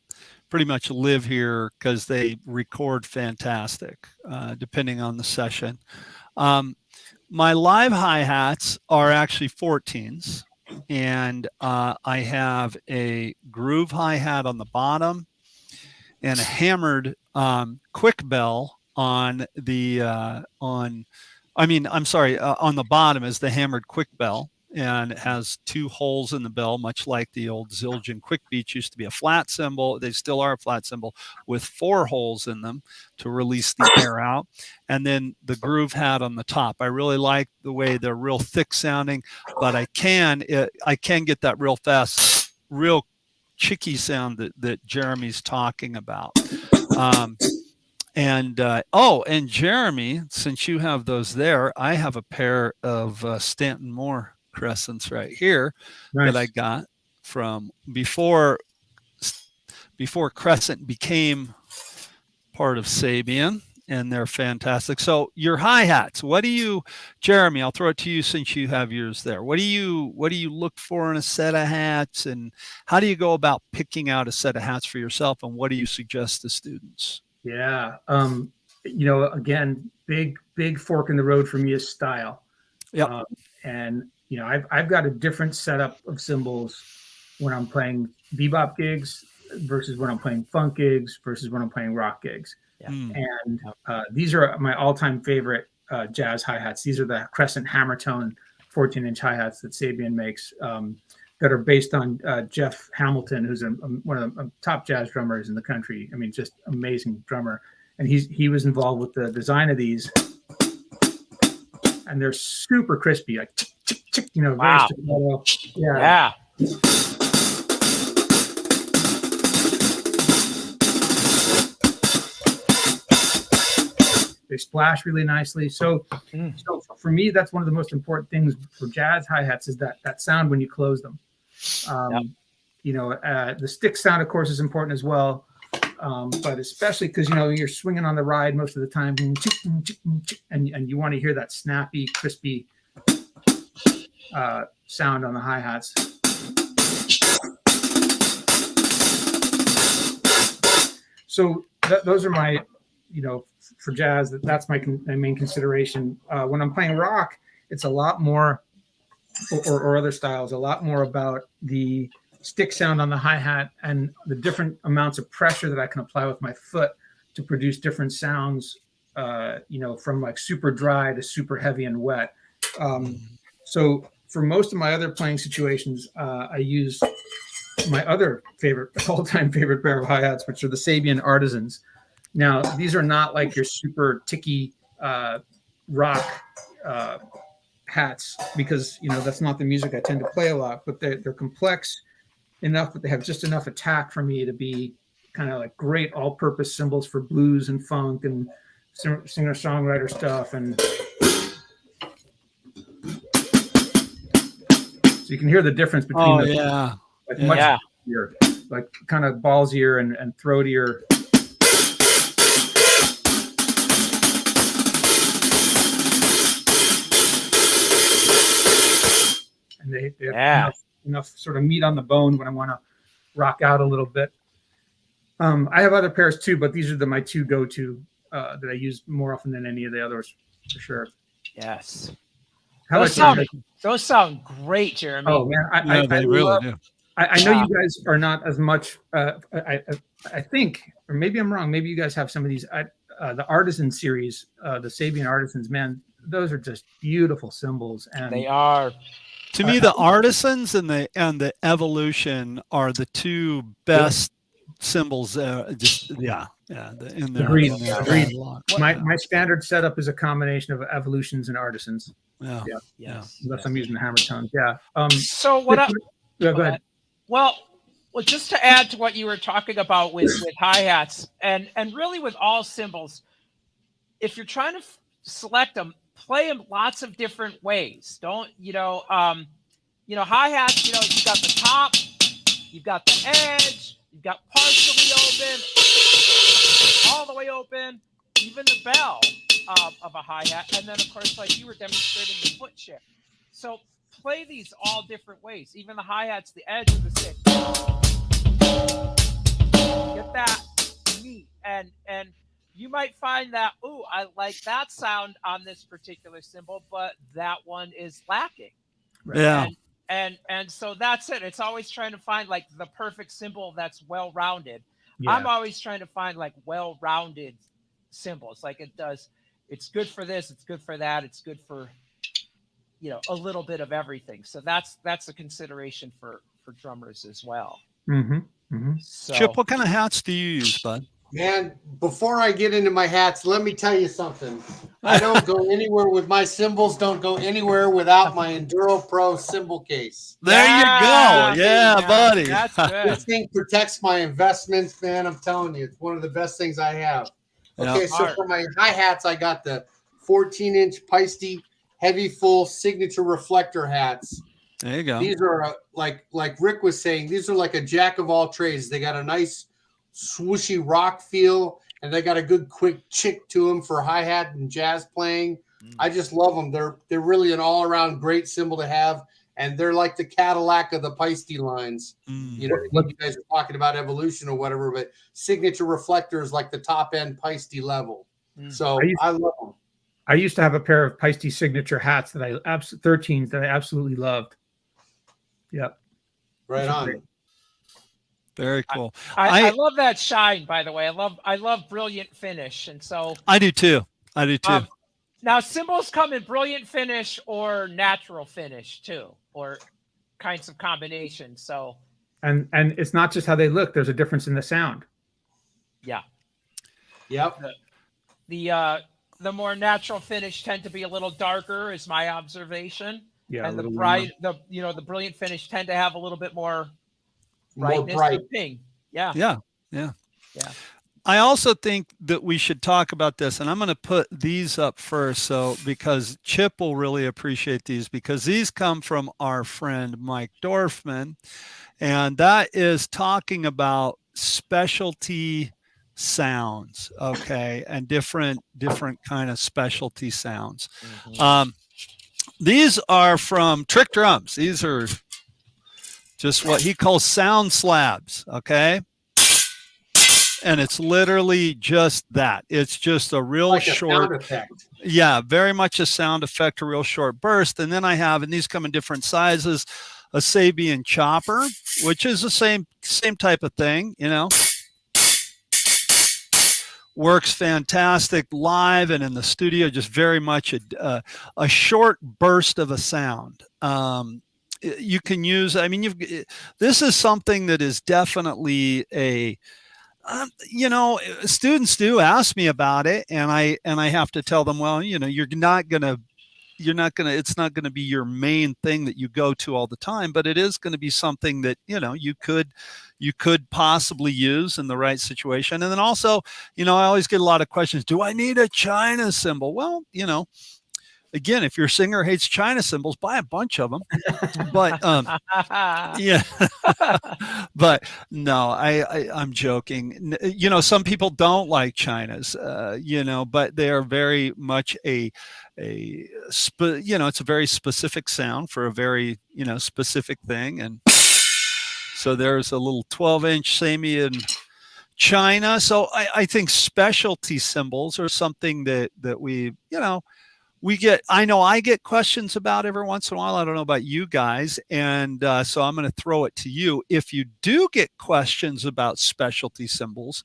pretty much live here because they record fantastic, depending on the session. My live hi-hats are actually 14s, and I have a groove hi-hat on the bottom and a hammered quick bell on the on the bottom is the hammered quick bell, and it has 2 holes in the bell, much like the old Zildjian quick beats used to be a flat cymbal. They still are a flat cymbal with 4 holes in them to release the air out. And then the groove hat on the top. I really like the way they're real thick sounding, but I can get that real fast, real chicky sound that Jeremy's talking about. And Jeremy, since you have those there, I have a pair of Stanton Moore Crescents right here. Nice. That I got from before Crescent became part of Sabian, and they're fantastic. So your hi-hats, Jeremy, I'll throw it to you since you have yours there. What do you look for in a set of hats, and how do you go about picking out a set of hats for yourself, and what do you suggest to students? Yeah. Again, big fork in the road for me is style. Yeah. And I've got a different setup of cymbals when I'm playing bebop gigs versus when I'm playing funk gigs versus when I'm playing rock gigs. Yeah. And these are my all-time favorite jazz hi-hats. These are the Crescent Hammertone 14-inch hi-hats that Sabian makes, that are based on Jeff Hamilton, who's one of the top jazz drummers in the country. I mean, just amazing drummer. And he was involved with the design of these. And they're super crispy, like, wow. Very staccato. Yeah. they splash really nicely. So for me, that's one of the most important things for jazz hi-hats is that sound when you close them. The stick sound, of course, is important as well. But especially because, you're swinging on the ride most of the time and you want to hear that snappy, crispy sound on the hi-hats. So those are my, for jazz, that's my main consideration. When I'm playing rock, it's a lot more, or other styles, a lot more about the stick sound on the hi-hat and the different amounts of pressure that I can apply with my foot to produce different sounds, from like super dry to super heavy and wet. So for most of my other playing situations, I use my other all-time favorite pair of hi-hats, which are the Sabian Artisans. Now, these are not like your super ticky rock hats, because that's not the music I tend to play a lot. But they're complex enough, but they have just enough attack for me to be kind of like great all-purpose cymbals for blues and funk and singer-songwriter stuff. And so you can hear the difference between much easier, like kind of ballsier and throatier. And they have enough sort of meat on the bone when I want to rock out a little bit. I have other pairs too, but these are my two go-to that I use more often than any of the others, for sure. Yes. Those sound great, Jeremy. Oh man, they really do. I know you guys are not as much. I think, or maybe I'm wrong. Maybe you guys have some of these. The Artisan series, the Sabian Artisans, man, those are just beautiful cymbals, and they are. To me, the Artisans and the Evolution are the two best cymbals. Agreed. My standard setup is a combination of Evolutions and Artisans. Unless I'm using the hammer tones. So what? Go ahead. Well, just to add to what you were talking about with hi-hats and really with all cymbals, if you're trying to select them, play them lots of different ways. Don't hi-hats, you've got the top, you've got the edge, you've got partially open, all the way open, even the bell of a hi-hat, and then of course, like you were demonstrating, the foot shift. So play these all different ways. Even the hi-hats, the edge of the stick. Get that neat, and you might find that, I like that sound on this particular cymbal, but that one is lacking. Right? Yeah. And so that's it. It's always trying to find like the perfect cymbal that's well-rounded. Yeah. I'm always trying to find like well-rounded cymbals. Like it's good for this, it's good for that, it's good for a little bit of everything. So that's a consideration for drummers as well. Mm-hmm. Mm-hmm. So, Chip, what kind of hats do you use, bud? Man, before I get into my hats, let me tell you something. I don't go anywhere with my cymbals. Don't go anywhere without my Enduro Pro cymbal case. There you go. Yeah, buddy. That's good. This thing protects my investments, man. I'm telling you, it's one of the best things I have. Okay, so for my hi-hats, I got the 14-inch Peisty heavy full signature reflector hats. There you go. These are like Rick was saying, these are like a jack of all trades. They got a nice swooshy rock feel, and they got a good quick chick to them for hi-hat and jazz playing. I just love them. They're really an all-around great cymbal to have, and they're like the Cadillac of the Peisty lines. You guys are talking about Evolution or whatever, but signature reflector is like the top end Peisty level. So I love them. I used to have a pair of Peisty signature hats that 13s that I absolutely loved. Yep. Right on. Great. Very cool. I love that shine, by the way. I love brilliant finish, and so I do too. Now cymbals come in brilliant finish or natural finish too, or kinds of combinations. So and it's not just how they look. There's a difference in the sound. Yeah. Yep. The more natural finish tend to be a little darker, is my observation. Yeah. And the brilliant finish tend to have a little bit more brightness. bright. Ping. Yeah. Yeah. I also think that we should talk about this, and I'm going to put these up first, so because Chip will really appreciate these, because these come from our friend Mike Dorfman, and that is talking about specialty sounds, okay, and different kind of specialty sounds. These are from Trick Drums. These are just what he calls sound slabs, okay? And it's literally just that. It's just a real Like a short, sound effect. yeah, very much a sound effect, a real short burst. And then I have, and these come in different sizes, a Sabian chopper, which is the same type of thing, you know. Works fantastic live and in the studio, just very much a short burst of a sound. You can use, I mean, this is something that is definitely you know, students do ask me about it, and I have to tell them, well, you know, it's not going to be your main thing that you go to all the time, but it is going to be something that, you know, you could possibly use in the right situation. And then also, you know, I always get a lot of questions. Do I need a China cymbal? Well, you know, again, if your singer hates China cymbals, buy a bunch of them. But yeah, but no, I'm joking. You know, some people don't like Chinas, you know, but they are very much you know, it's a very specific sound for a very, you know, specific thing. And so there's a little 12-inch Samian China. So I think specialty cymbals are something that we, you know, I know I get questions about every once in a while. I don't know about you guys. And so I'm going to throw it to you. If you do get questions about specialty cymbals,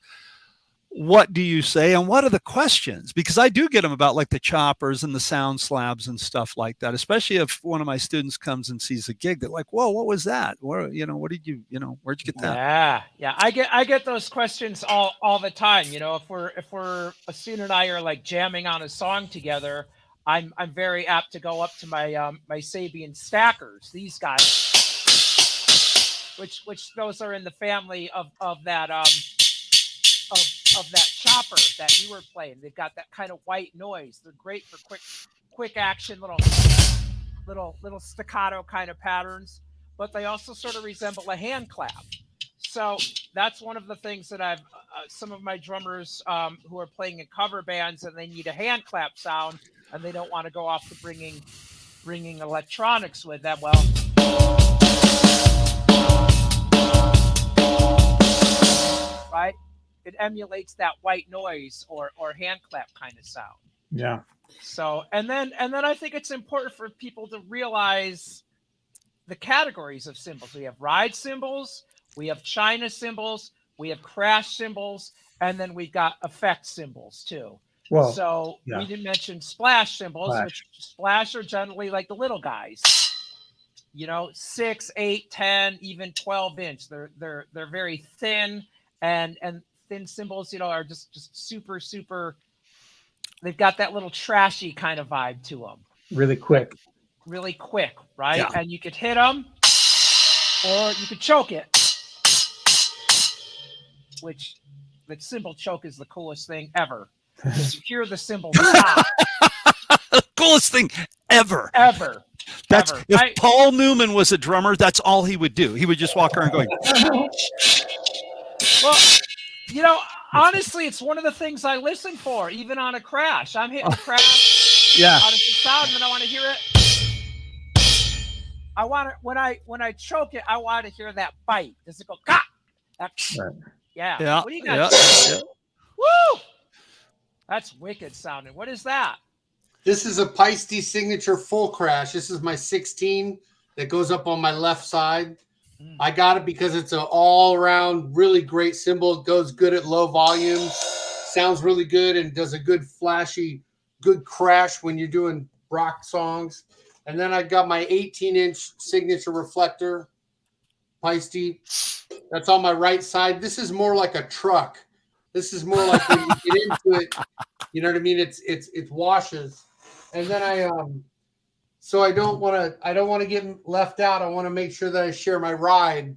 what do you say? And what are the questions? Because I do get them about like the choppers and the sound slabs and stuff like that, especially if one of my students comes and sees a gig. They're like, whoa, what was that? Where, you know, what did you know, where'd you get that? Yeah. I get those questions all the time. You know, if we're a student and I are like jamming on a song together, I'm very apt to go up to my my Sabian stackers, these guys, which those are in the family of that of that chopper that you were playing. They've got that kind of white noise. They're great for quick action, little staccato kind of patterns, but they also sort of resemble a hand clap. So that's one of the things that I've some of my drummers who are playing in cover bands and they need a hand clap sound and they don't want to go off to bringing electronics with them. Well, right, it emulates that white noise or hand clap kind of sound. Yeah. So and then I think it's important for people to realize the categories of cymbals. We have ride cymbals, we have China cymbals, we have crash cymbals, and then we've got effect cymbals too. Well, so yeah. We didn't mention splash cymbals, which splash are generally like the little guys. You know, 6, 8, 10, even 12-inch. They're very thin and thin cymbals, you know, are just super. They've got that little trashy kind of vibe to them. Really quick, right? Yeah. And you could hit them, or you could choke it. Which the cymbal choke is the coolest thing ever. You hear the cymbal pop. Coolest thing ever. That's ever. If Paul Newman was a drummer, that's all he would do. He would just walk around going. Well, you know, honestly, it's one of the things I listen for, even on a crash. I'm hitting a crash. Yeah. How does it sound? And then I want to hear it. I want to when I choke it, I want to hear that bite. Does it go? Right. Yeah. What do you got? Yeah. Woo! That's wicked sounding. What is that? This is a P.E.C signature full crash. This is my 16 that goes up on my left side. I got it because it's an all-around really great cymbal. It goes good at low volumes, sounds really good, and does a good flashy, good crash when you're doing rock songs. And then I got my 18-inch signature reflector, P.E.C. That's on my right side. This is more like a truck. This is more like when you get into it, you know what I mean? It washes. And then so I don't want to get left out. I want to make sure that I share my ride.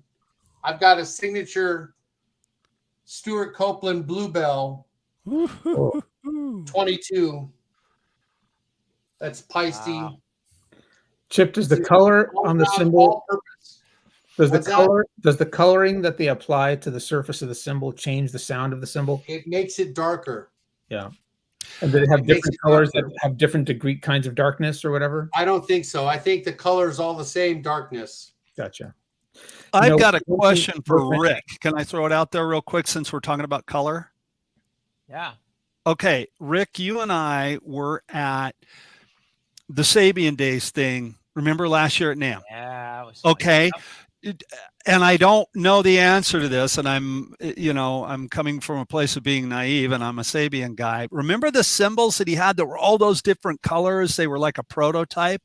I've got a signature Stuart Copeland Bluebell Woo-hoo-hoo. 22. That's Peisty. Wow. Chip, does the color on the cymbal, All purpose. does the What's that? color, does the coloring that they apply to the surface of the cymbal change the sound of the cymbal? It makes it darker. Yeah. And do they have It makes different it colors that darker. have different degree kinds of darkness or whatever? I don't think so. I think the color is all the same darkness. Gotcha. I've know, got a one thing question for worth Rick. Can I throw it out there real quick since we're talking about color? Yeah. Okay, Rick, you and I were at the Sabian Days thing. Remember last year at NAMM? Yeah. It was fun. Okay. Yep. And I don't know the answer to this, and I'm coming from a place of being naive, and I'm a Sabian guy. Remember the cymbals that he had that were all those different colors? They were like a prototype.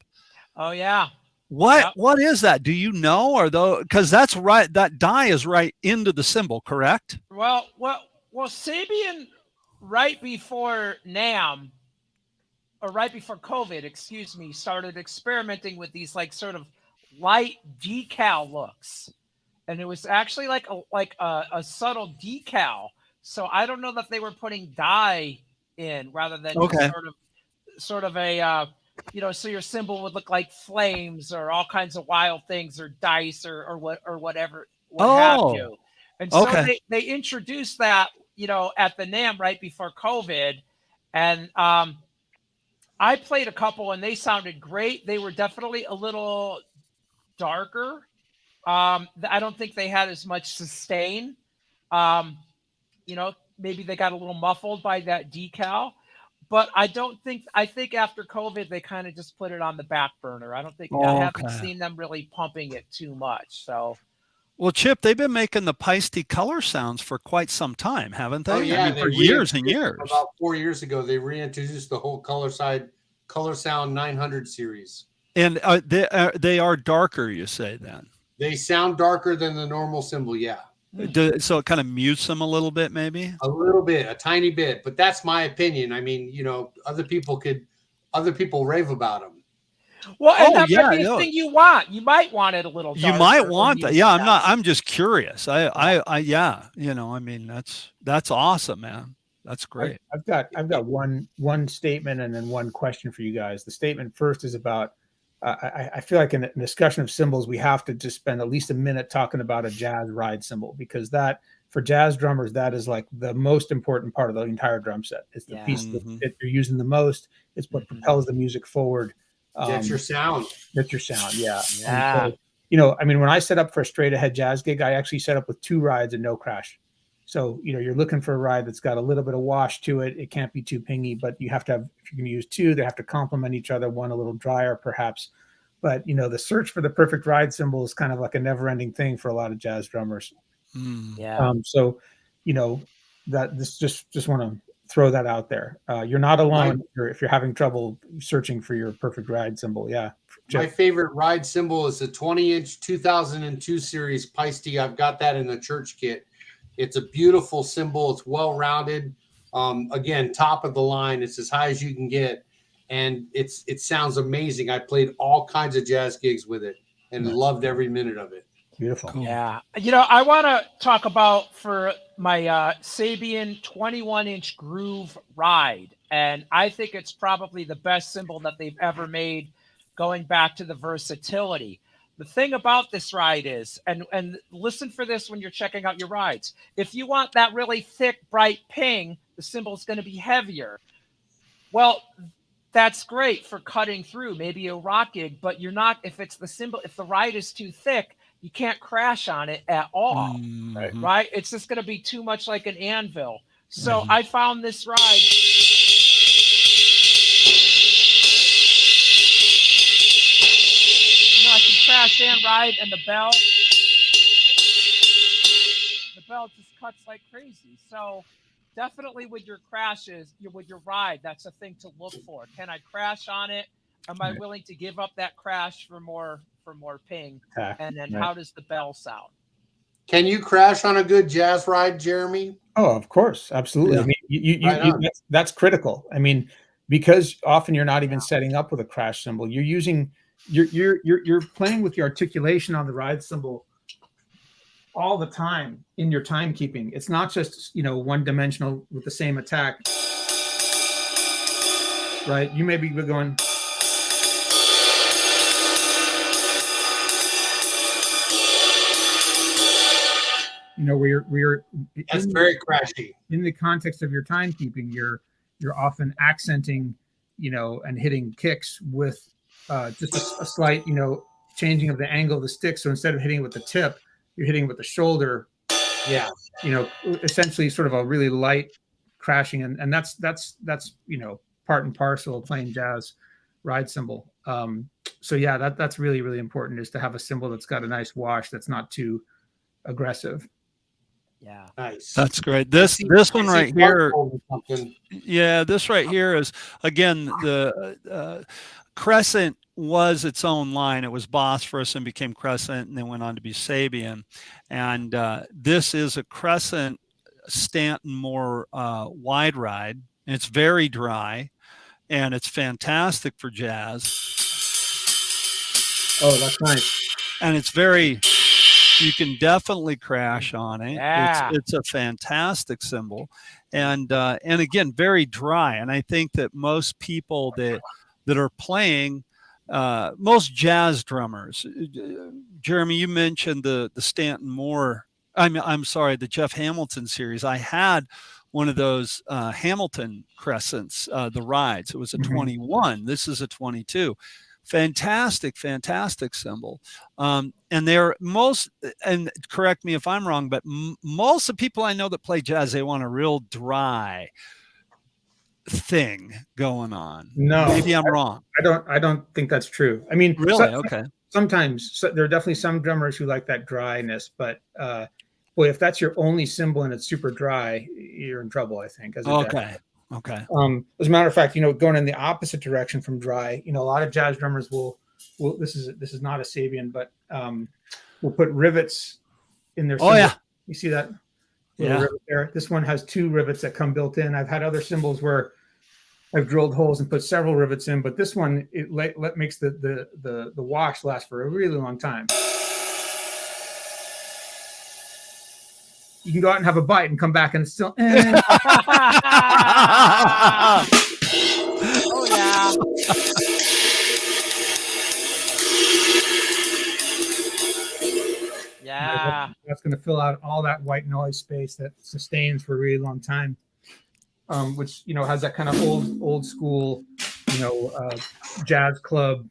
Oh yeah. What Yep. is that? Do you know? Or though, because that's right, that die is right into the cymbal, correct? Well, Sabian, right before NAMM, or right before COVID, excuse me, started experimenting with these like sort of light decal looks, and it was actually like a subtle decal. So I don't know that they were putting dye in rather than just Okay. sort of a so your symbol would look like flames or all kinds of wild things or dice or whatever have Oh, you. And so okay. they introduced that at the NAMM right before COVID, and I played a couple and they sounded great. They were definitely a little darker. I don't think they had as much sustain. Maybe they got a little muffled by that decal. But I think after COVID they kind of just put it on the back burner. I haven't Okay. seen them really pumping it too much. So Well, Chip, they've been making the Peisty color sounds for quite some time, haven't they? Oh yeah, I mean, they for years and reintroduced years. About 4 years ago, they reintroduced the whole Color Sound 900 series. And they are darker, you say then? They sound darker than the normal cymbal. Yeah, So it kind of mutes them a little bit, maybe? a little bit, a tiny bit, but that's my opinion. I mean, other people rave about them. well, and Oh, that yeah, might be a no. thing you want. You might want it a little darker. You might or want that. muted, Yeah, yes. I'm just curious. Yeah, I mean, that's awesome, man. That's great. I've got one statement and then one question for you guys. The statement first is about I feel like in a discussion of cymbals, we have to just spend at least a minute talking about a jazz ride cymbal, because that, for jazz drummers, that is like the most important part of the entire drum set. It's the piece Mhm. that you're using the most. It's what propels the music forward. That's your sound. That's your sound, yeah. Yeah. And so, I mean, when I set up for a straight ahead jazz gig, I actually set up with 2 rides and no crash. So, you're looking for a ride that's got a little bit of wash to it. It can't be too pingy, but you have to have, if you're going to use 2, they have to complement each other, one a little drier perhaps. But, the search for the perfect ride cymbal is kind of like a never ending thing for a lot of jazz drummers. Mm. Yeah. So, that this just want to throw that out there. You're not alone if you're having trouble searching for your perfect ride cymbal. Yeah. My favorite ride cymbal is a 20-inch 2002 series Peisty. I've got that in the church kit. It's a beautiful cymbal. It's well-rounded. Again, top of the line. It's as high as you can get. And it sounds amazing. I played all kinds of jazz gigs with it and loved every minute of it. Beautiful. Cool. Yeah. I want to talk about for my Sabian 21-inch groove ride. And I think it's probably the best cymbal that they've ever made, going back to the versatility. The thing about this ride is, and listen for this when you're checking out your rides, if you want that really thick, bright ping, the cymbal's going to be heavier. Well, that's great for cutting through, maybe a rock gig, but you're not, if the ride is too thick, you can't crash on it at all, Mhm. right? It's just going to be too much like an anvil. So I found this ride. I can crash and ride, and the bell just cuts like crazy. So definitely with your crashes, with your ride, that's a thing to look for. Can I crash on it? Am I willing to give up that crash for more ping? And then how does the bell sound? Can you crash on a good jazz ride, Jeremy? Oh, of course, absolutely. Yeah. I mean, that's critical. I mean, because often you're not even setting up with a crash cymbal. You're using you're playing with the articulation on the ride cymbal all the time in your timekeeping. It's not just, one dimensional with the same attack, right? You may be going, where That's very crashy. in the context of your timekeeping, you're often accenting, and hitting kicks with just a slight, changing of the angle of the stick. So instead of hitting it with the tip, you're hitting with the shoulder. Yeah. Essentially sort of a really light crashing. And that's, part and parcel of playing jazz ride cymbal. So yeah, that's really, really important, is to have a cymbal that's got a nice wash, that's not too aggressive. Yeah. Nice. That's great. This one right here. Yeah, this right here is, again, the Crescent was its own line. It was Bosphorus and became Crescent, and then went on to be Sabian. And this is a Crescent Stanton Moore wide ride. And it's very dry, and it's fantastic for jazz. Oh, that's nice. And it's you can definitely crash on it. Yeah. It's a fantastic cymbal, and again, very dry. And I think that most people that are playing, most jazz drummers, Jeremy, you mentioned the Stanton Moore. I'm sorry, the Jeff Hamilton series. I had one of those Hamilton Crescents, the rides. It was a 21. This is a 22. Fantastic cymbal. And they're and correct me if I'm wrong, but most of the people I know that play jazz, they want a real dry thing going on. No, maybe I'm wrong. I don't think that's true. I mean, really? Okay. Sometimes there are definitely some drummers who like that dryness, but boy, if that's your only cymbal and it's super dry, you're in trouble, I think. Okay. As a matter of fact, going in the opposite direction from dry, a lot of jazz drummers will this is not a Sabian, but will put rivets in their cymbal. Oh yeah, you see that? Yeah. Rivet there. This one has 2 rivets that come built in. I've had other cymbals where I've drilled holes and put several rivets in, but this one makes the wash last for a really long time. You can go out and have a bite and come back and it's still. Oh yeah. Yeah. That's going to fill out all that white noise space that sustains for a really long time, which has that kind of old school, jazz club,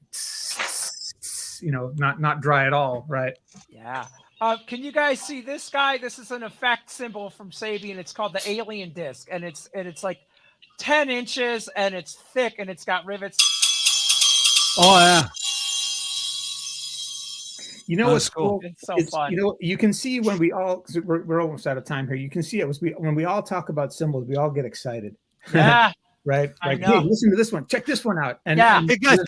not dry at all, right? Yeah. Can you guys see this guy? This is an effect cymbal from Sabian. It's called the Alien Disc, and it's like 10 inches, and it's thick, and it's got rivets. Oh yeah. What's cool? It's so fun. You can see when we all, because we're almost out of time here. You can see it when we all talk about cymbals, we all get excited. Yeah. Right? Like, hey, listen to this one. Check this one out. And, yeah. Hey guys,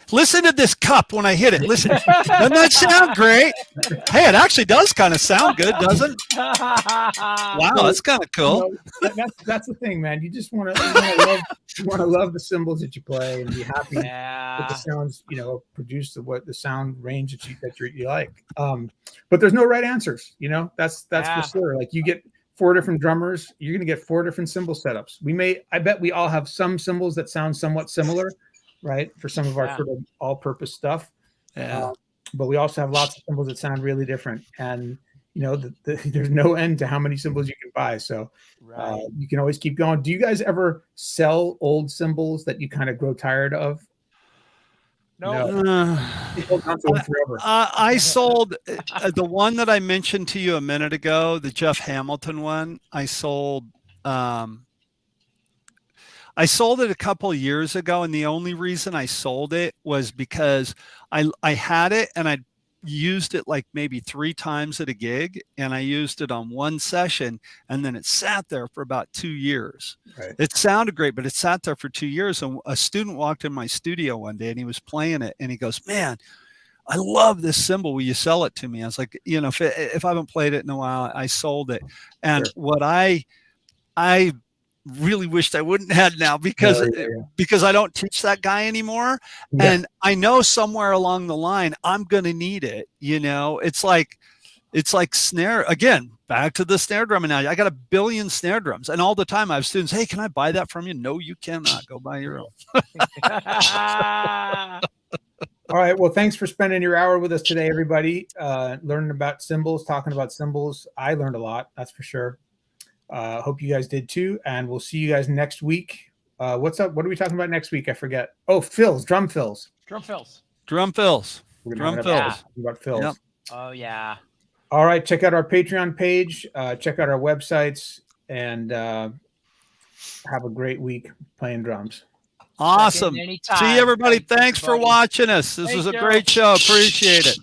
listen to this cup when I hit it. Listen. Doesn't that sound great? Hey, it actually does kind of sound good, doesn't it? Wow, that's kind of cool. That's the thing, man. You just want to love the cymbals that you play and be happy with the sounds, produce the sound range that you like. But there's no right answers. That's for sure. Like, you get 4 different drummers, you're going to get 4 different cymbal setups. I bet we all have some cymbals that sound somewhat similar, right? For some of our sort of all-purpose stuff. Yeah. But we also have lots of cymbals that sound really different. And, there's no end to how many cymbals you can buy. So you can always keep going. Do you guys ever sell old cymbals that you kind of grow tired of? No. I sold the one that I mentioned to you a minute ago, the Jeff Hamilton one. I sold it a couple of years ago, and the only reason I sold it was because I had it and I'd used it like maybe 3 times at a gig, and I used it on one session, and then it sat there for about 2 years. Right. It sounded great, but it sat there for 2 years. And a student walked in my studio one day and he was playing it, and he goes, "Man, I love this cymbal. Will you sell it to me?" I was like, if I haven't played it in a while, I sold it. And what I really wished I wouldn't had now, because I don't teach that guy anymore. And I know somewhere along the line I'm going to need it. It's like It's like snare, again, back to the snare drum analogy. I got 1 billion snare drums, and all the time I have students, hey, can I buy that from you? No, you cannot. Go buy your own. All right. Well, thanks for spending your hour with us today, everybody. Learning about cymbals, talking about cymbals. I learned a lot, that's for sure. Hope you guys did too. And we'll see you guys next week. What's up? What are we talking about next week? I forget. Oh, fills, drum fills. Drum fills. Drum fills. We're Drum gonna fills. have an episode about fills. Yep. Oh yeah. All right. Check out our Patreon page. Check out our websites, and have a great week playing drums. Awesome. Anytime. See you, everybody. Thanks for everybody. watching us. This was a Thank you. great show. Appreciate it.